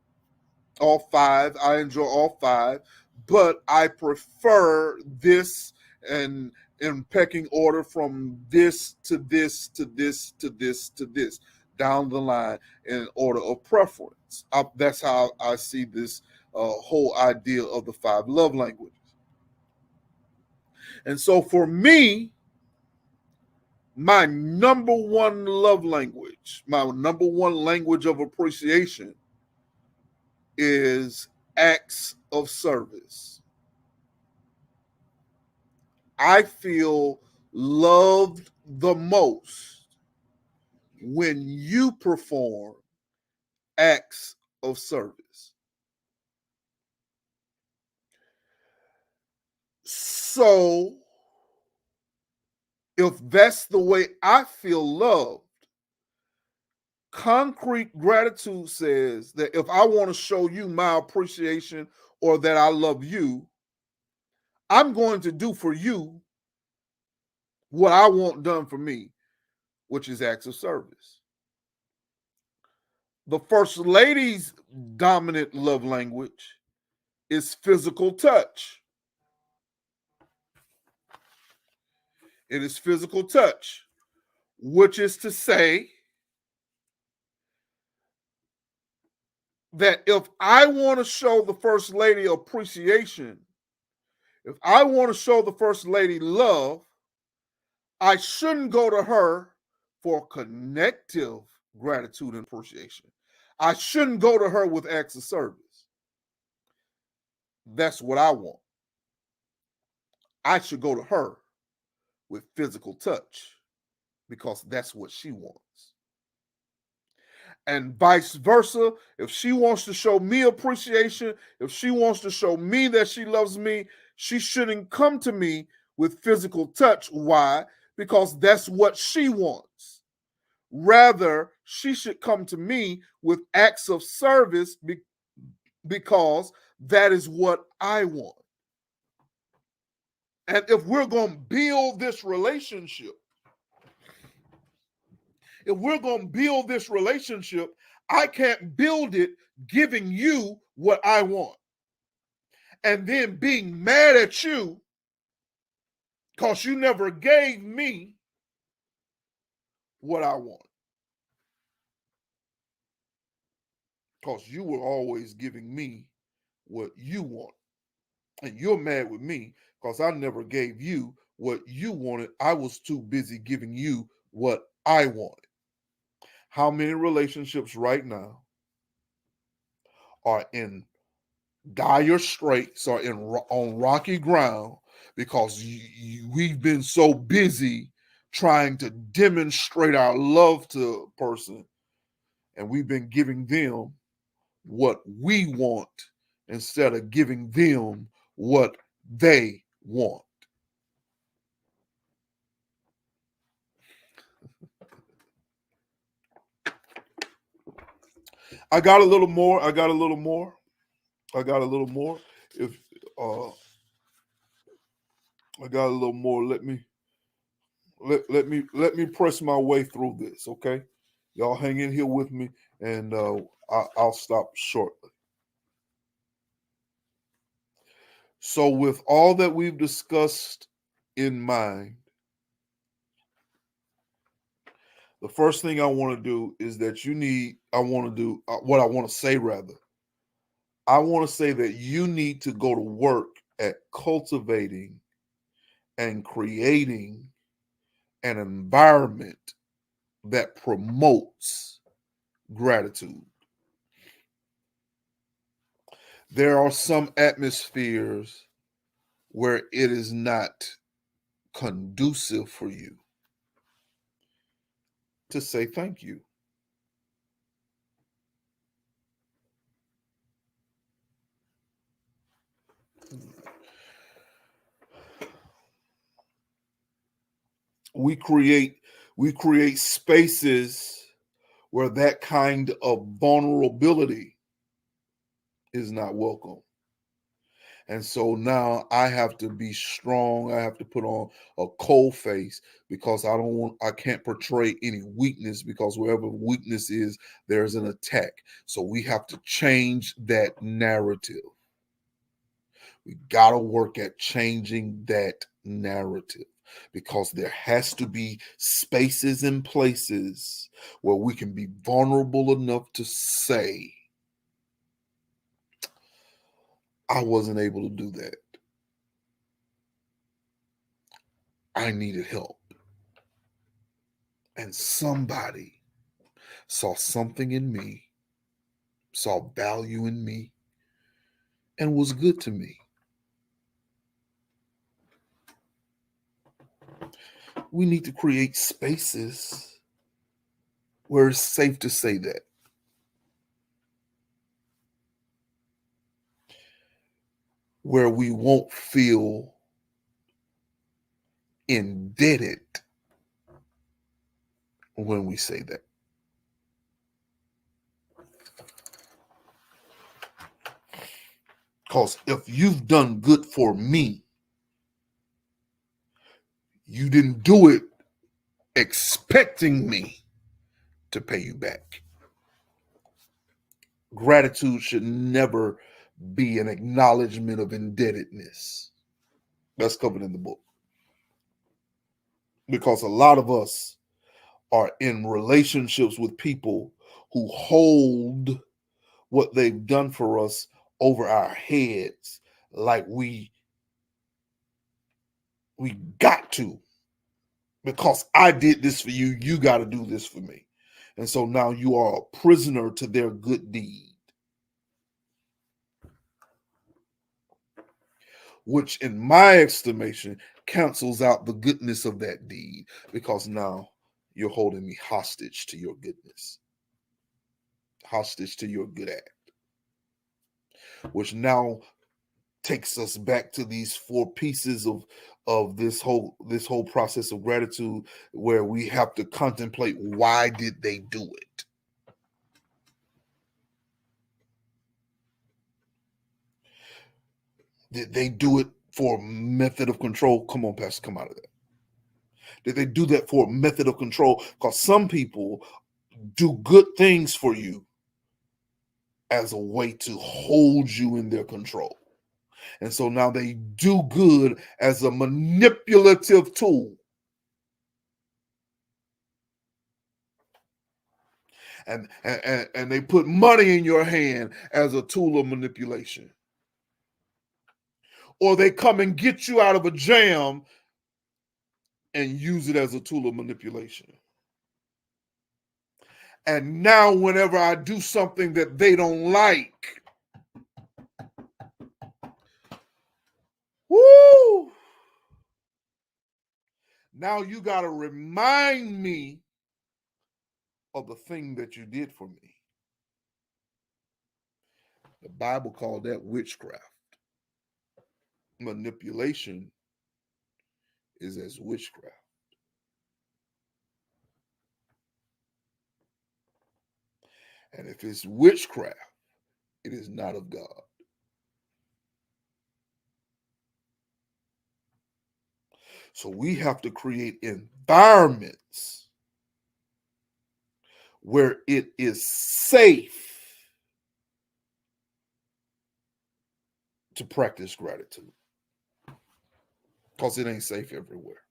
5. I enjoy all 5, but I prefer this, and in pecking order from this to this to this to this to this down the line in order of preference. That's how I see this whole idea of the 5 love languages. And so for me, my number one love language, my number one language of appreciation is acts of service. I feel loved the most when you perform acts of service. So, if that's the way I feel loved, concrete gratitude says that if I want to show you my appreciation or that I love you, I'm going to do for you what I want done for me, which is acts of service. The first lady's dominant love language is physical touch. It is physical touch, which is to say that if I want to show the first lady appreciation, if I want to show the first lady love, I shouldn't go to her for connective gratitude and appreciation. I shouldn't go to her with acts of service. That's what I want. I should go to her with physical touch because that's what she wants. And vice versa, if she wants to show me appreciation, if she wants to show me that she loves me, she shouldn't come to me with physical touch. Why? Because that's what she wants. Rather, she should come to me with acts of service because that is what I want. And if we're going to build this relationship, If we're going to build this relationship, I can't build it giving you what I want and then being mad at you because you never gave me what I want. Because you were always giving me what you want. And you're mad with me because I never gave you what you wanted. I was too busy giving you what I wanted. How many relationships right now are in dire straits, are on rocky ground because we've been so busy trying to demonstrate our love to a person, and we've been giving them what we want instead of giving them what they want. I got a little more. I got a little more. I got a little more. If I got a little more, let me press my way through this, okay? Y'all hang in here with me, and I'll stop shortly. So, with all that we've discussed in mind, the first thing I want to do is that I want to do what I want to say rather. I want to say that you need to go to work at cultivating and creating an environment that promotes gratitude. There are some atmospheres where it is not conducive for you to say thank you. We create spaces where that kind of vulnerability is not welcome. And so now I have to be strong. I have to put on a cold face because I can't portray any weakness because wherever weakness is, there's an attack. So we have to change that narrative. We got to work at changing that narrative because there has to be spaces and places where we can be vulnerable enough to say, I wasn't able to do that. I needed help. And somebody saw something in me, saw value in me, and was good to me. We need to create spaces where it's safe to say that. Where we won't feel indebted when we say that. Because if you've done good for me, you didn't do it expecting me to pay you back. Gratitude should never be an acknowledgement of indebtedness. That's covered in the book. Because a lot of us are in relationships with people who hold what they've done for us over our heads like we got to. Because I did this for you, you got to do this for me. And so now you are a prisoner to their good deed, which in my estimation cancels out the goodness of that deed because now you're holding me hostage to your goodness, hostage to your good act, which now takes us back to these four pieces of this whole process of gratitude, where we have to contemplate, why did they do it? Did they do it for method of control? Come on, Pastor, come out of that. Did they do that for a method of control? Because some people do good things for you as a way to hold you in their control. And so now they do good as a manipulative tool. And they put money in your hand as a tool of manipulation. Or they come and get you out of a jam and use it as a tool of manipulation. And now whenever I do something that they don't like, woo! Now you got to remind me of the thing that you did for me. The Bible called that witchcraft. Manipulation is as witchcraft. And if it's witchcraft, it is not of God. So we have to create environments where it is safe to practice gratitude. Because it ain't safe everywhere.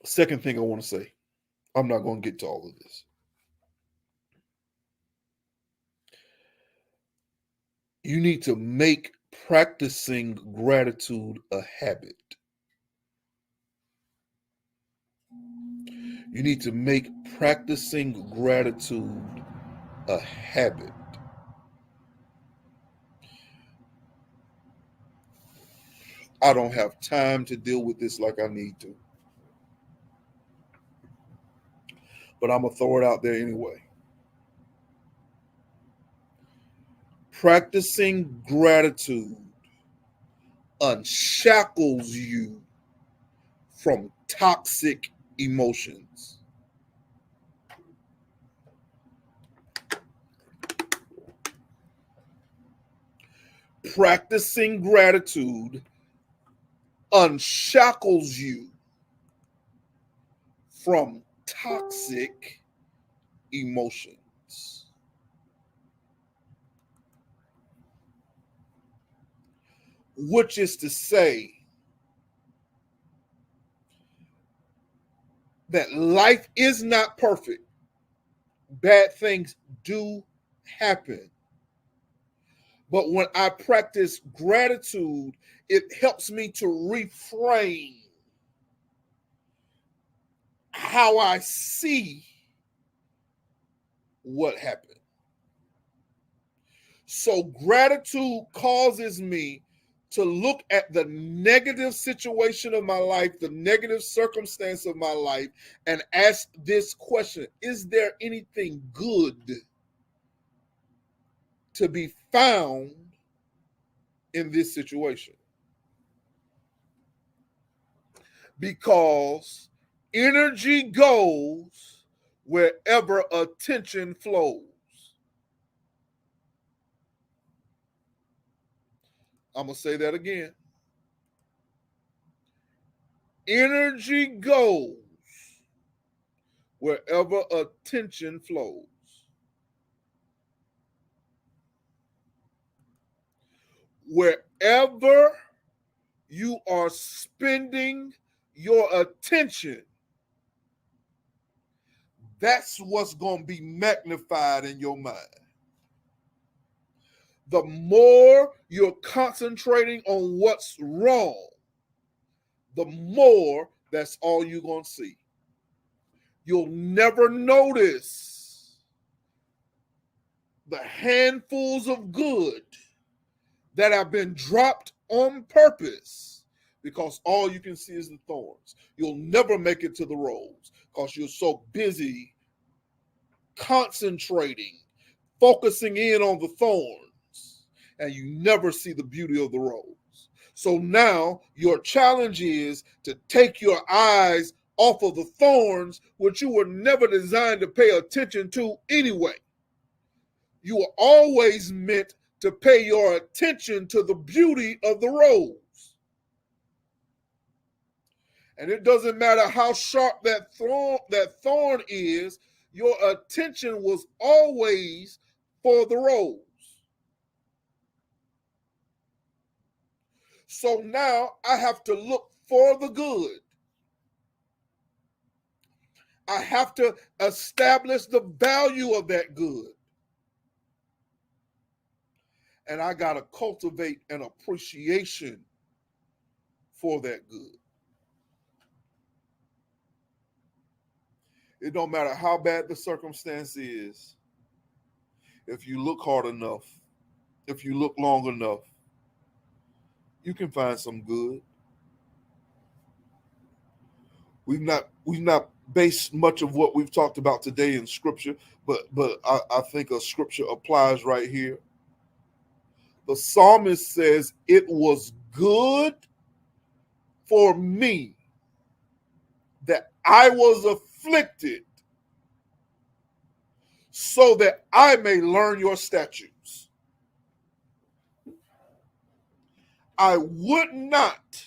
Second thing I want to say, I'm not going to get to all of this. You need to make practicing gratitude a habit. You need to make practicing gratitude a habit. I don't have time to deal with this like I need to. But I'm going to throw it out there anyway. Practicing gratitude unshackles you from toxic emotions. Practicing gratitude unshackles you from toxic emotions. Which is to say that life is not perfect. Bad things do happen. But when I practice gratitude, it helps me to reframe how I see what happened. So gratitude causes me to look at the negative situation of my life, the negative circumstance of my life, and ask this question: is there anything good to be found in this situation? Because energy goes wherever attention flows. I'm going to say that again. Energy goes wherever attention flows. Wherever you are spending your attention, that's what's going to be magnified in your mind. The more you're concentrating on what's wrong, the more that's all you're going to see. You'll never notice the handfuls of good that have been dropped on purpose, because all you can see is the thorns. You'll never make it to the rose because you're so busy concentrating, focusing in on the thorns, and you never see the beauty of the rose. So now your challenge is to take your eyes off of the thorns, which you were never designed to pay attention to anyway. You were always meant to pay your attention to the beauty of the rose. And it doesn't matter how sharp that thorn is, your attention was always for the rose. So now I have to look for the good. I have to establish the value of that good. And I got to cultivate an appreciation for that good. It don't matter how bad the circumstance is. If you look hard enough, if you look long enough, you can find some good. We've not based much of what we've talked about today in scripture, but I think a scripture applies right here. The psalmist says, "It was good for me that I was afflicted, so that I may learn your statutes. I would not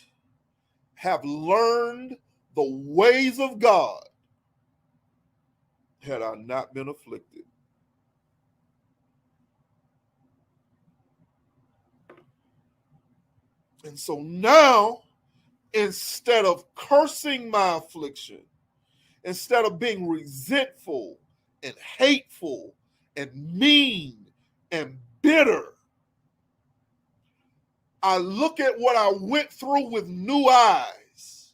have learned the ways of God had I not been afflicted." And so now, instead of cursing my affliction, instead of being resentful and hateful and mean and bitter, I look at what I went through with new eyes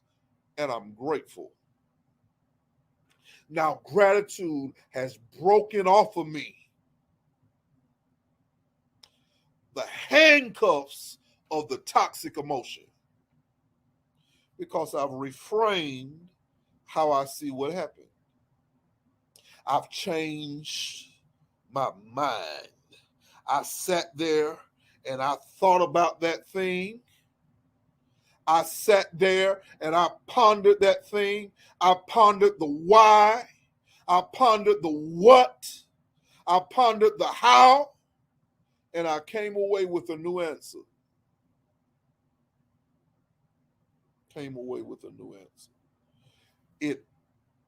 and I'm grateful. Now, gratitude has broken off of me the handcuffs of the toxic emotion because I've reframed how I see what happened. I've changed my mind. I sat there and I thought about that thing. I sat there and I pondered that thing. I pondered the why. I pondered the what. I pondered the how. And I came away with a new answer. Came away with a new answer. It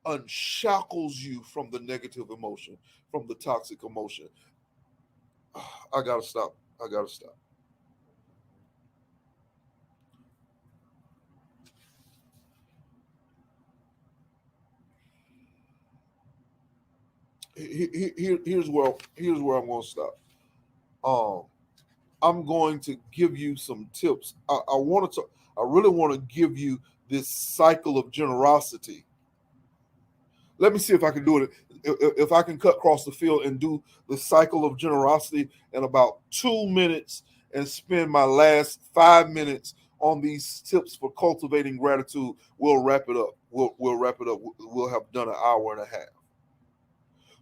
unshackles you from the negative emotion, from the toxic emotion. I gotta stop. I gotta stop. Here's where I'm gonna stop. Um, I'm going to give you some tips. I really want to give you this cycle of generosity. Let me see if I can do it. If I can cut across the field and do the cycle of generosity in about 2 minutes and spend my last 5 minutes on these tips for cultivating gratitude, we'll wrap it up. We'll wrap it up. We'll have done an hour and a half.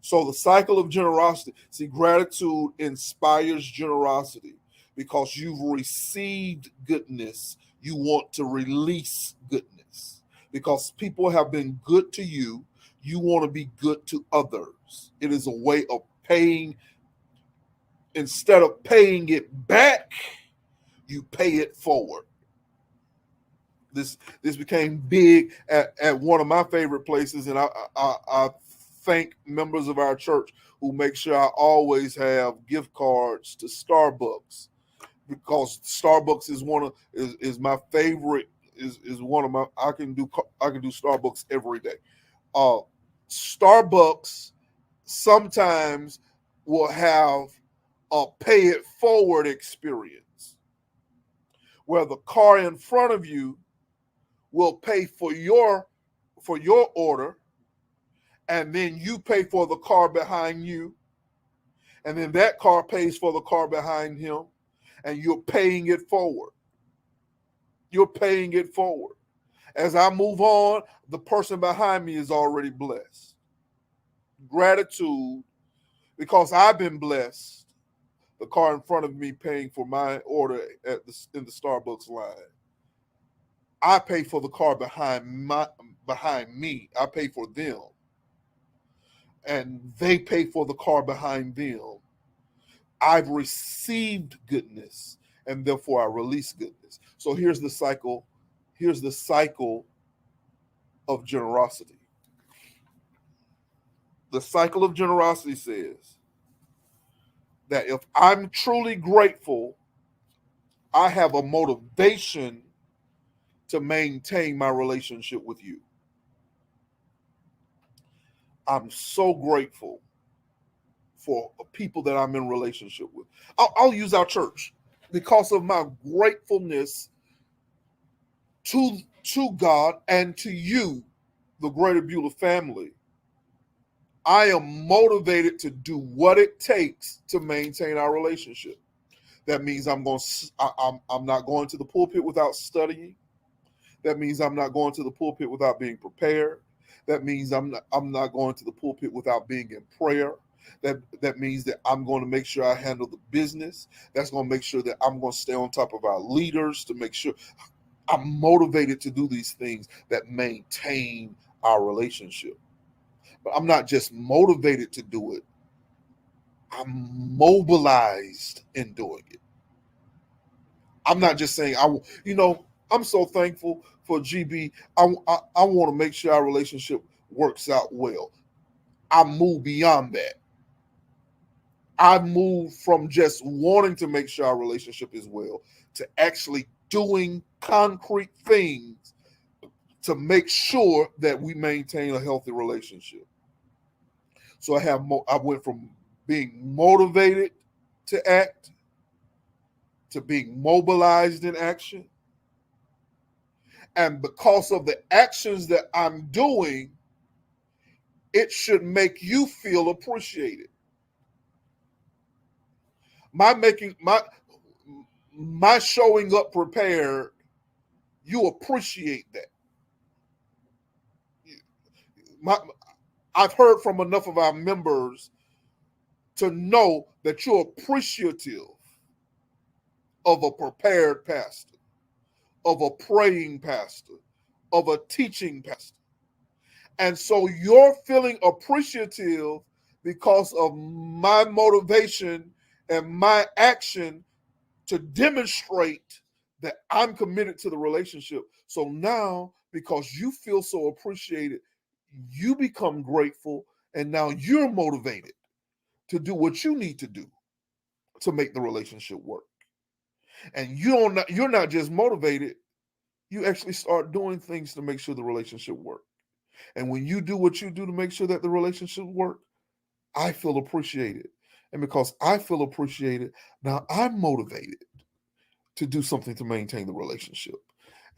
So the cycle of generosity. See, gratitude inspires generosity because you've received goodness. You want to release goodness because people have been good to you. You want to be good to others. It is a way of paying. Instead of paying it back, you pay it forward. This became big at one of my favorite places, and I thank members of our church who make sure I always have gift cards to Starbucks because Starbucks is my favorite is one of my I can do Starbucks every day. Starbucks sometimes will have a pay it forward experience where the car in front of you will pay for your order, and then you pay for the car behind you, and then that car pays for the car behind him, and you're paying it forward. You're paying it forward. As I move on, the person behind me is already blessed. Gratitude, because I've been blessed. The car in front of me paying for my order in the Starbucks line. I pay for the car behind me. I pay for them. And they pay for the car behind them. I've received goodness, and therefore I release goodness. So here's the cycle. Here's the cycle of generosity. The cycle of generosity says that if I'm truly grateful, I have a motivation to maintain my relationship with you. I'm so grateful for people that I'm in relationship with. I'll use our church because of my gratefulness to God and to you, the Greater Beulah family. I am motivated to do what it takes to maintain our relationship. That means I'm not going to the pulpit without studying. That means I'm not going to the pulpit without being prepared. That means I'm not going to the pulpit without being in prayer. That means that I'm going to make sure I handle the business. That's going to make sure that I'm going to stay on top of our leaders to make sure I'm motivated to do these things that maintain our relationship. But I'm not just motivated to do it. I'm mobilized in doing it. I'm not just saying I'm so thankful for GB. I want to make sure our relationship works out well. I move beyond that. I move from just wanting to make sure our relationship is well to actually doing concrete things to make sure that we maintain a healthy relationship. So I went from being motivated to act to being mobilized in action. And because of the actions that I'm doing, it should make you feel appreciated. My showing up prepared, you appreciate that. I've heard from enough of our members to know that you're appreciative of a prepared pastor, of a praying pastor, of a teaching pastor. And so you're feeling appreciative because of my motivation and my action to demonstrate that I'm committed to the relationship. So now, because you feel so appreciated, you become grateful, and now you're motivated to do what you need to do to make the relationship work. And you're not just motivated, you actually start doing things to make sure the relationship works. And when you do what you do to make sure that the relationship works, I feel appreciated. And because I feel appreciated, now I'm motivated to do something to maintain the relationship.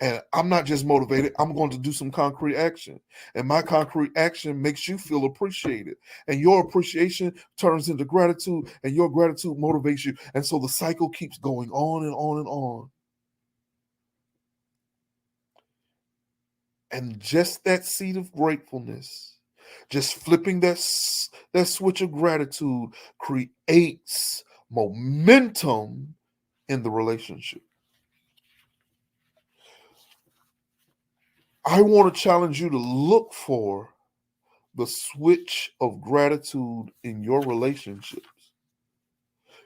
And I'm not just motivated, I'm going to do some concrete action. And my concrete action makes you feel appreciated. And your appreciation turns into gratitude, and your gratitude motivates you. And so the cycle keeps going on and on and on. And just that seed of gratefulness, just flipping that switch of gratitude creates momentum in the relationship. I want to challenge you to look for the switch of gratitude in your relationships.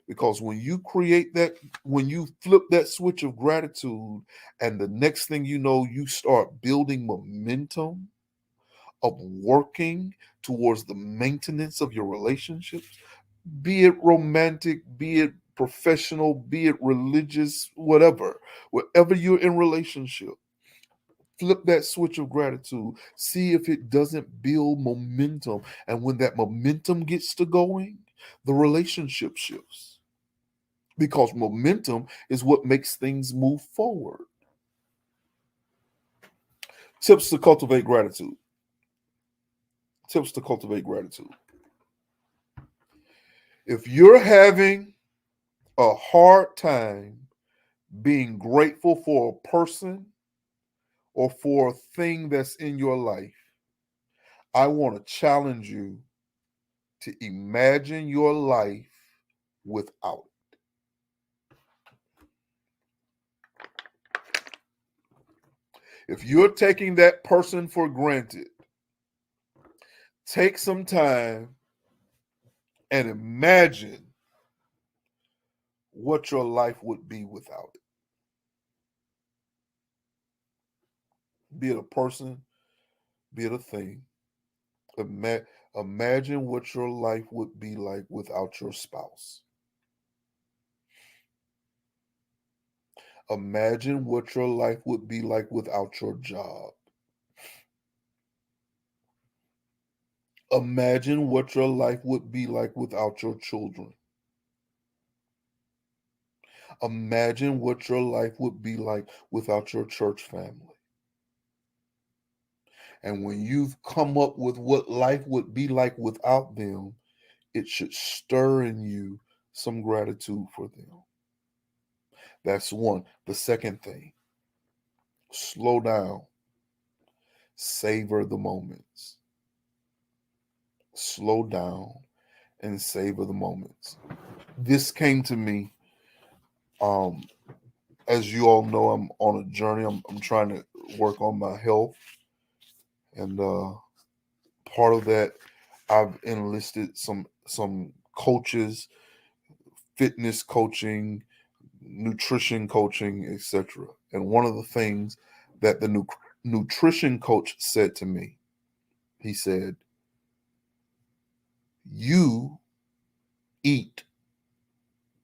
Because when you create that, when you flip that switch of gratitude, and the next thing you know, you start building momentum of working towards the maintenance of your relationships, be it romantic, be it professional, be it religious, whatever you're in relationship, flip that switch of gratitude, see if it doesn't build momentum. And when that momentum gets to going, the relationship shifts. Because momentum is what makes things move forward. Tips to cultivate gratitude. Tips to cultivate gratitude. If you're having a hard time being grateful for a person or for a thing that's in your life, I want to challenge you to imagine your life without it. If you're taking that person for granted, take some time and imagine what your life would be without it. Be it a person, be it a thing. Imagine what your life would be like without your spouse. Imagine what your life would be like without your job. Imagine what your life would be like without your children. Imagine what your life would be like without your church family. And when you've come up with what life would be like without them, it should stir in you some gratitude for them. That's one. The second thing, slow down, savor the moments. Slow down and savor the moments. This came to me. Um, as you all know, I'm on a journey. I'm trying to work on my health, and part of that, I've enlisted some coaches, fitness coaching, nutrition coaching, etc. And one of the things that the nutrition coach said to me, he said, "You eat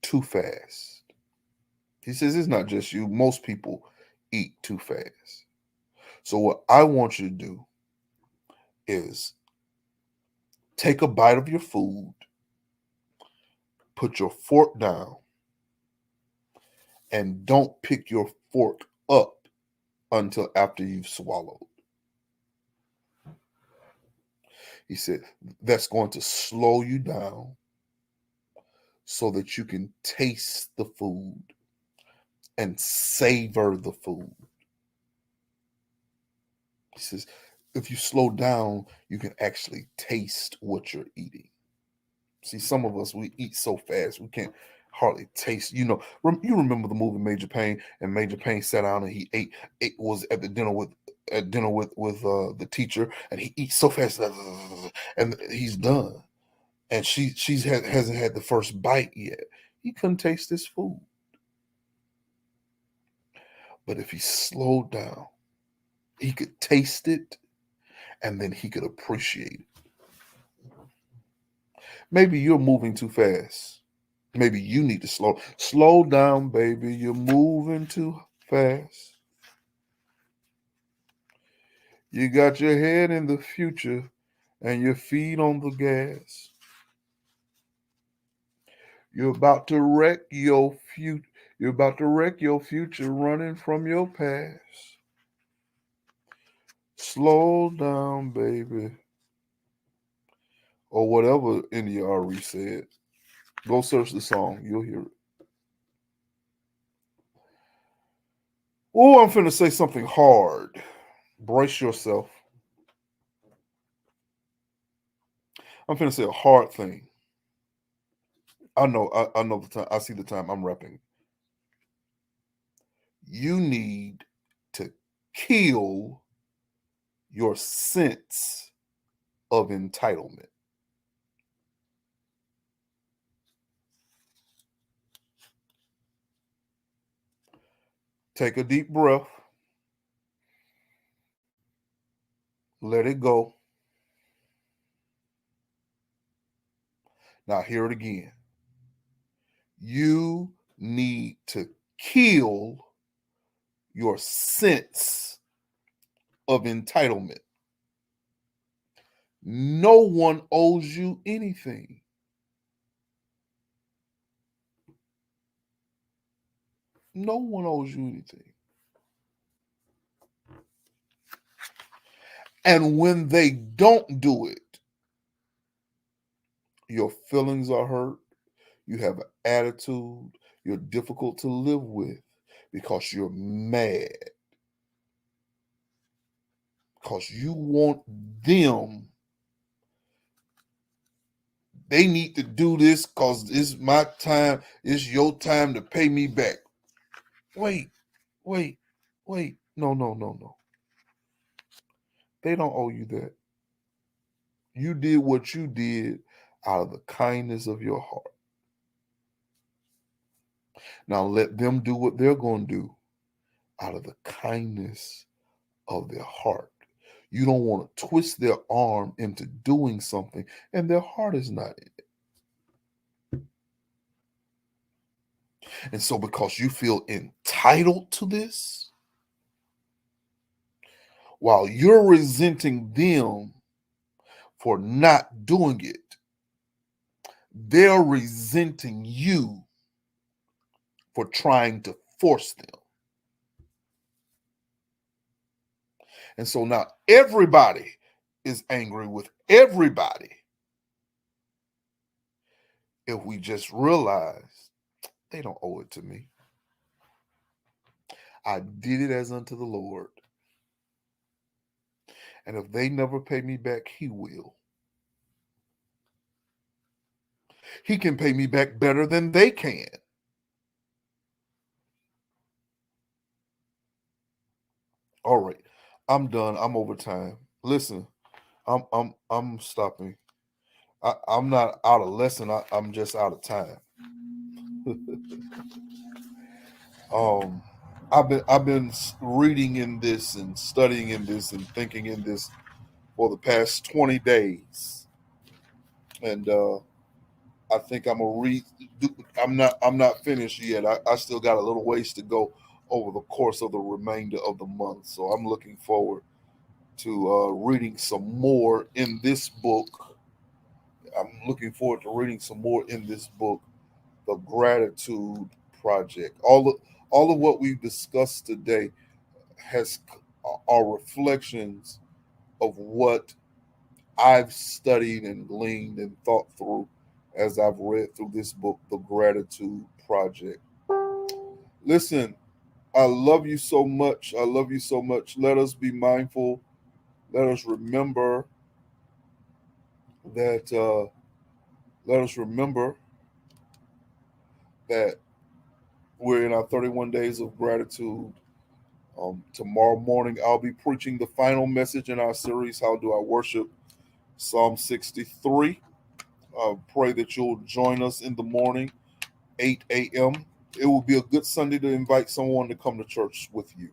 too fast." He says it's not just you; most people eat too fast. So what I want you to do is take a bite of your food, put your fork down, and don't pick your fork up until after you've swallowed. He said that's going to slow you down so that you can taste the food and savor the food. He says if you slow down, you can actually taste what you're eating. See, some of us, we eat so fast we can't hardly taste. You remember the movie Major Payne, and Major Payne sat down and he ate was at the dinner with the teacher, and he eats so fast, and he's done. And hasn't had the first bite yet. He couldn't taste this food. But if he slowed down, he could taste it, and then he could appreciate it. Maybe you're moving too fast. Maybe you need to slow down, baby. You're moving too fast. You got your head in the future and your feet on the gas. You're about to wreck your future. You're about to wreck your future running from your past. Slow down, baby. Or whatever NERE said. Go search the song. You'll hear it. Oh, I'm finna say something hard. Brace yourself. I'm finna say a hard thing. I know the time. I see the time. I'm repping. You need to kill your sense of entitlement. Take a deep breath. Let it go. Now hear it again. You need to kill your sense of entitlement. No one owes you anything. No one owes you anything. And when they don't do it, your feelings are hurt. You have an attitude. You're difficult to live with because you're mad. Because you want them. They need to do this because it's my time. It's your time to pay me back. Wait. No. They don't owe you that. You did what you did out of the kindness of your heart. Now let them do what they're going to do out of the kindness of their heart. You don't want to twist their arm into doing something and their heart is not in it. And so because you feel entitled to this, while you're resenting them for not doing it, they're resenting you for trying to force them. And so now everybody is angry with everybody if we just realize they don't owe it to me. I did it as unto the Lord. And if they never pay me back, he will. He can pay me back better than they can. All right. I'm done. I'm over time. Listen, I'm stopping. I'm not out of lesson. I'm just out of time. I've been reading in this and studying in this and thinking in this for the past 20 days, and I think I'm gonna read. I'm not finished yet. I still got a little ways to go over the course of the remainder of the month. So I'm looking forward to reading some more in this book. I'm looking forward to reading some more in this book, The Gratitude Project. All of what we've discussed today has are reflections of what I've studied and gleaned and thought through as I've read through this book, The Gratitude Project. Listen, I love you so much. I love you so much. Let us be mindful. Let us remember that. Let us remember that we're in our 31 days of gratitude. Tomorrow morning, I'll be preaching the final message in our series, How Do I Worship? Psalm 63. Pray that you'll join us in the morning, 8 a.m. It will be a good Sunday to invite someone to come to church with you.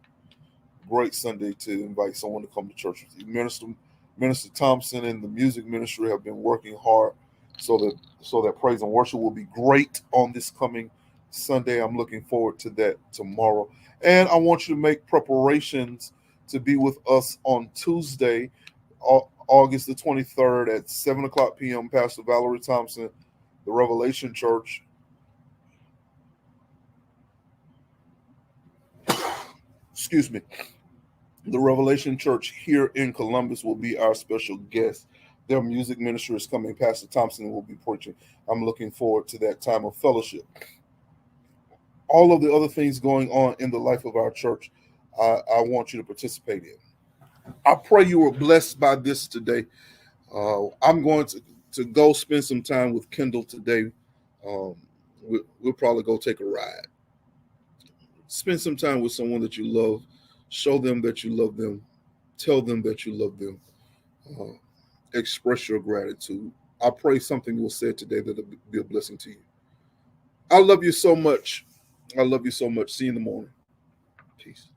Great Sunday to invite someone to come to church with you. Minister Thompson and the music ministry have been working hard so that praise and worship will be great on this coming Sunday. I'm looking forward to that tomorrow. And I want you to make preparations to be with us on Tuesday, August the 23rd at 7 o'clock p.m. Pastor Valerie Thompson, the Revelation Church. Excuse me. The Revelation Church here in Columbus will be our special guest. Their music ministry is coming. Pastor Thompson will be preaching. I'm looking forward to that time of fellowship. All of the other things going on in the life of our church, I want you to participate in. I pray you were blessed by this today. I'm going to go spend some time with Kendall today. We'll probably go take a ride. Spend some time with someone that you love. Show them that you love them. Tell them that you love them. Uh, Express your gratitude. I pray something was said today that'll be a blessing to you. I love you so much. I love you so much. See you in the morning. Peace.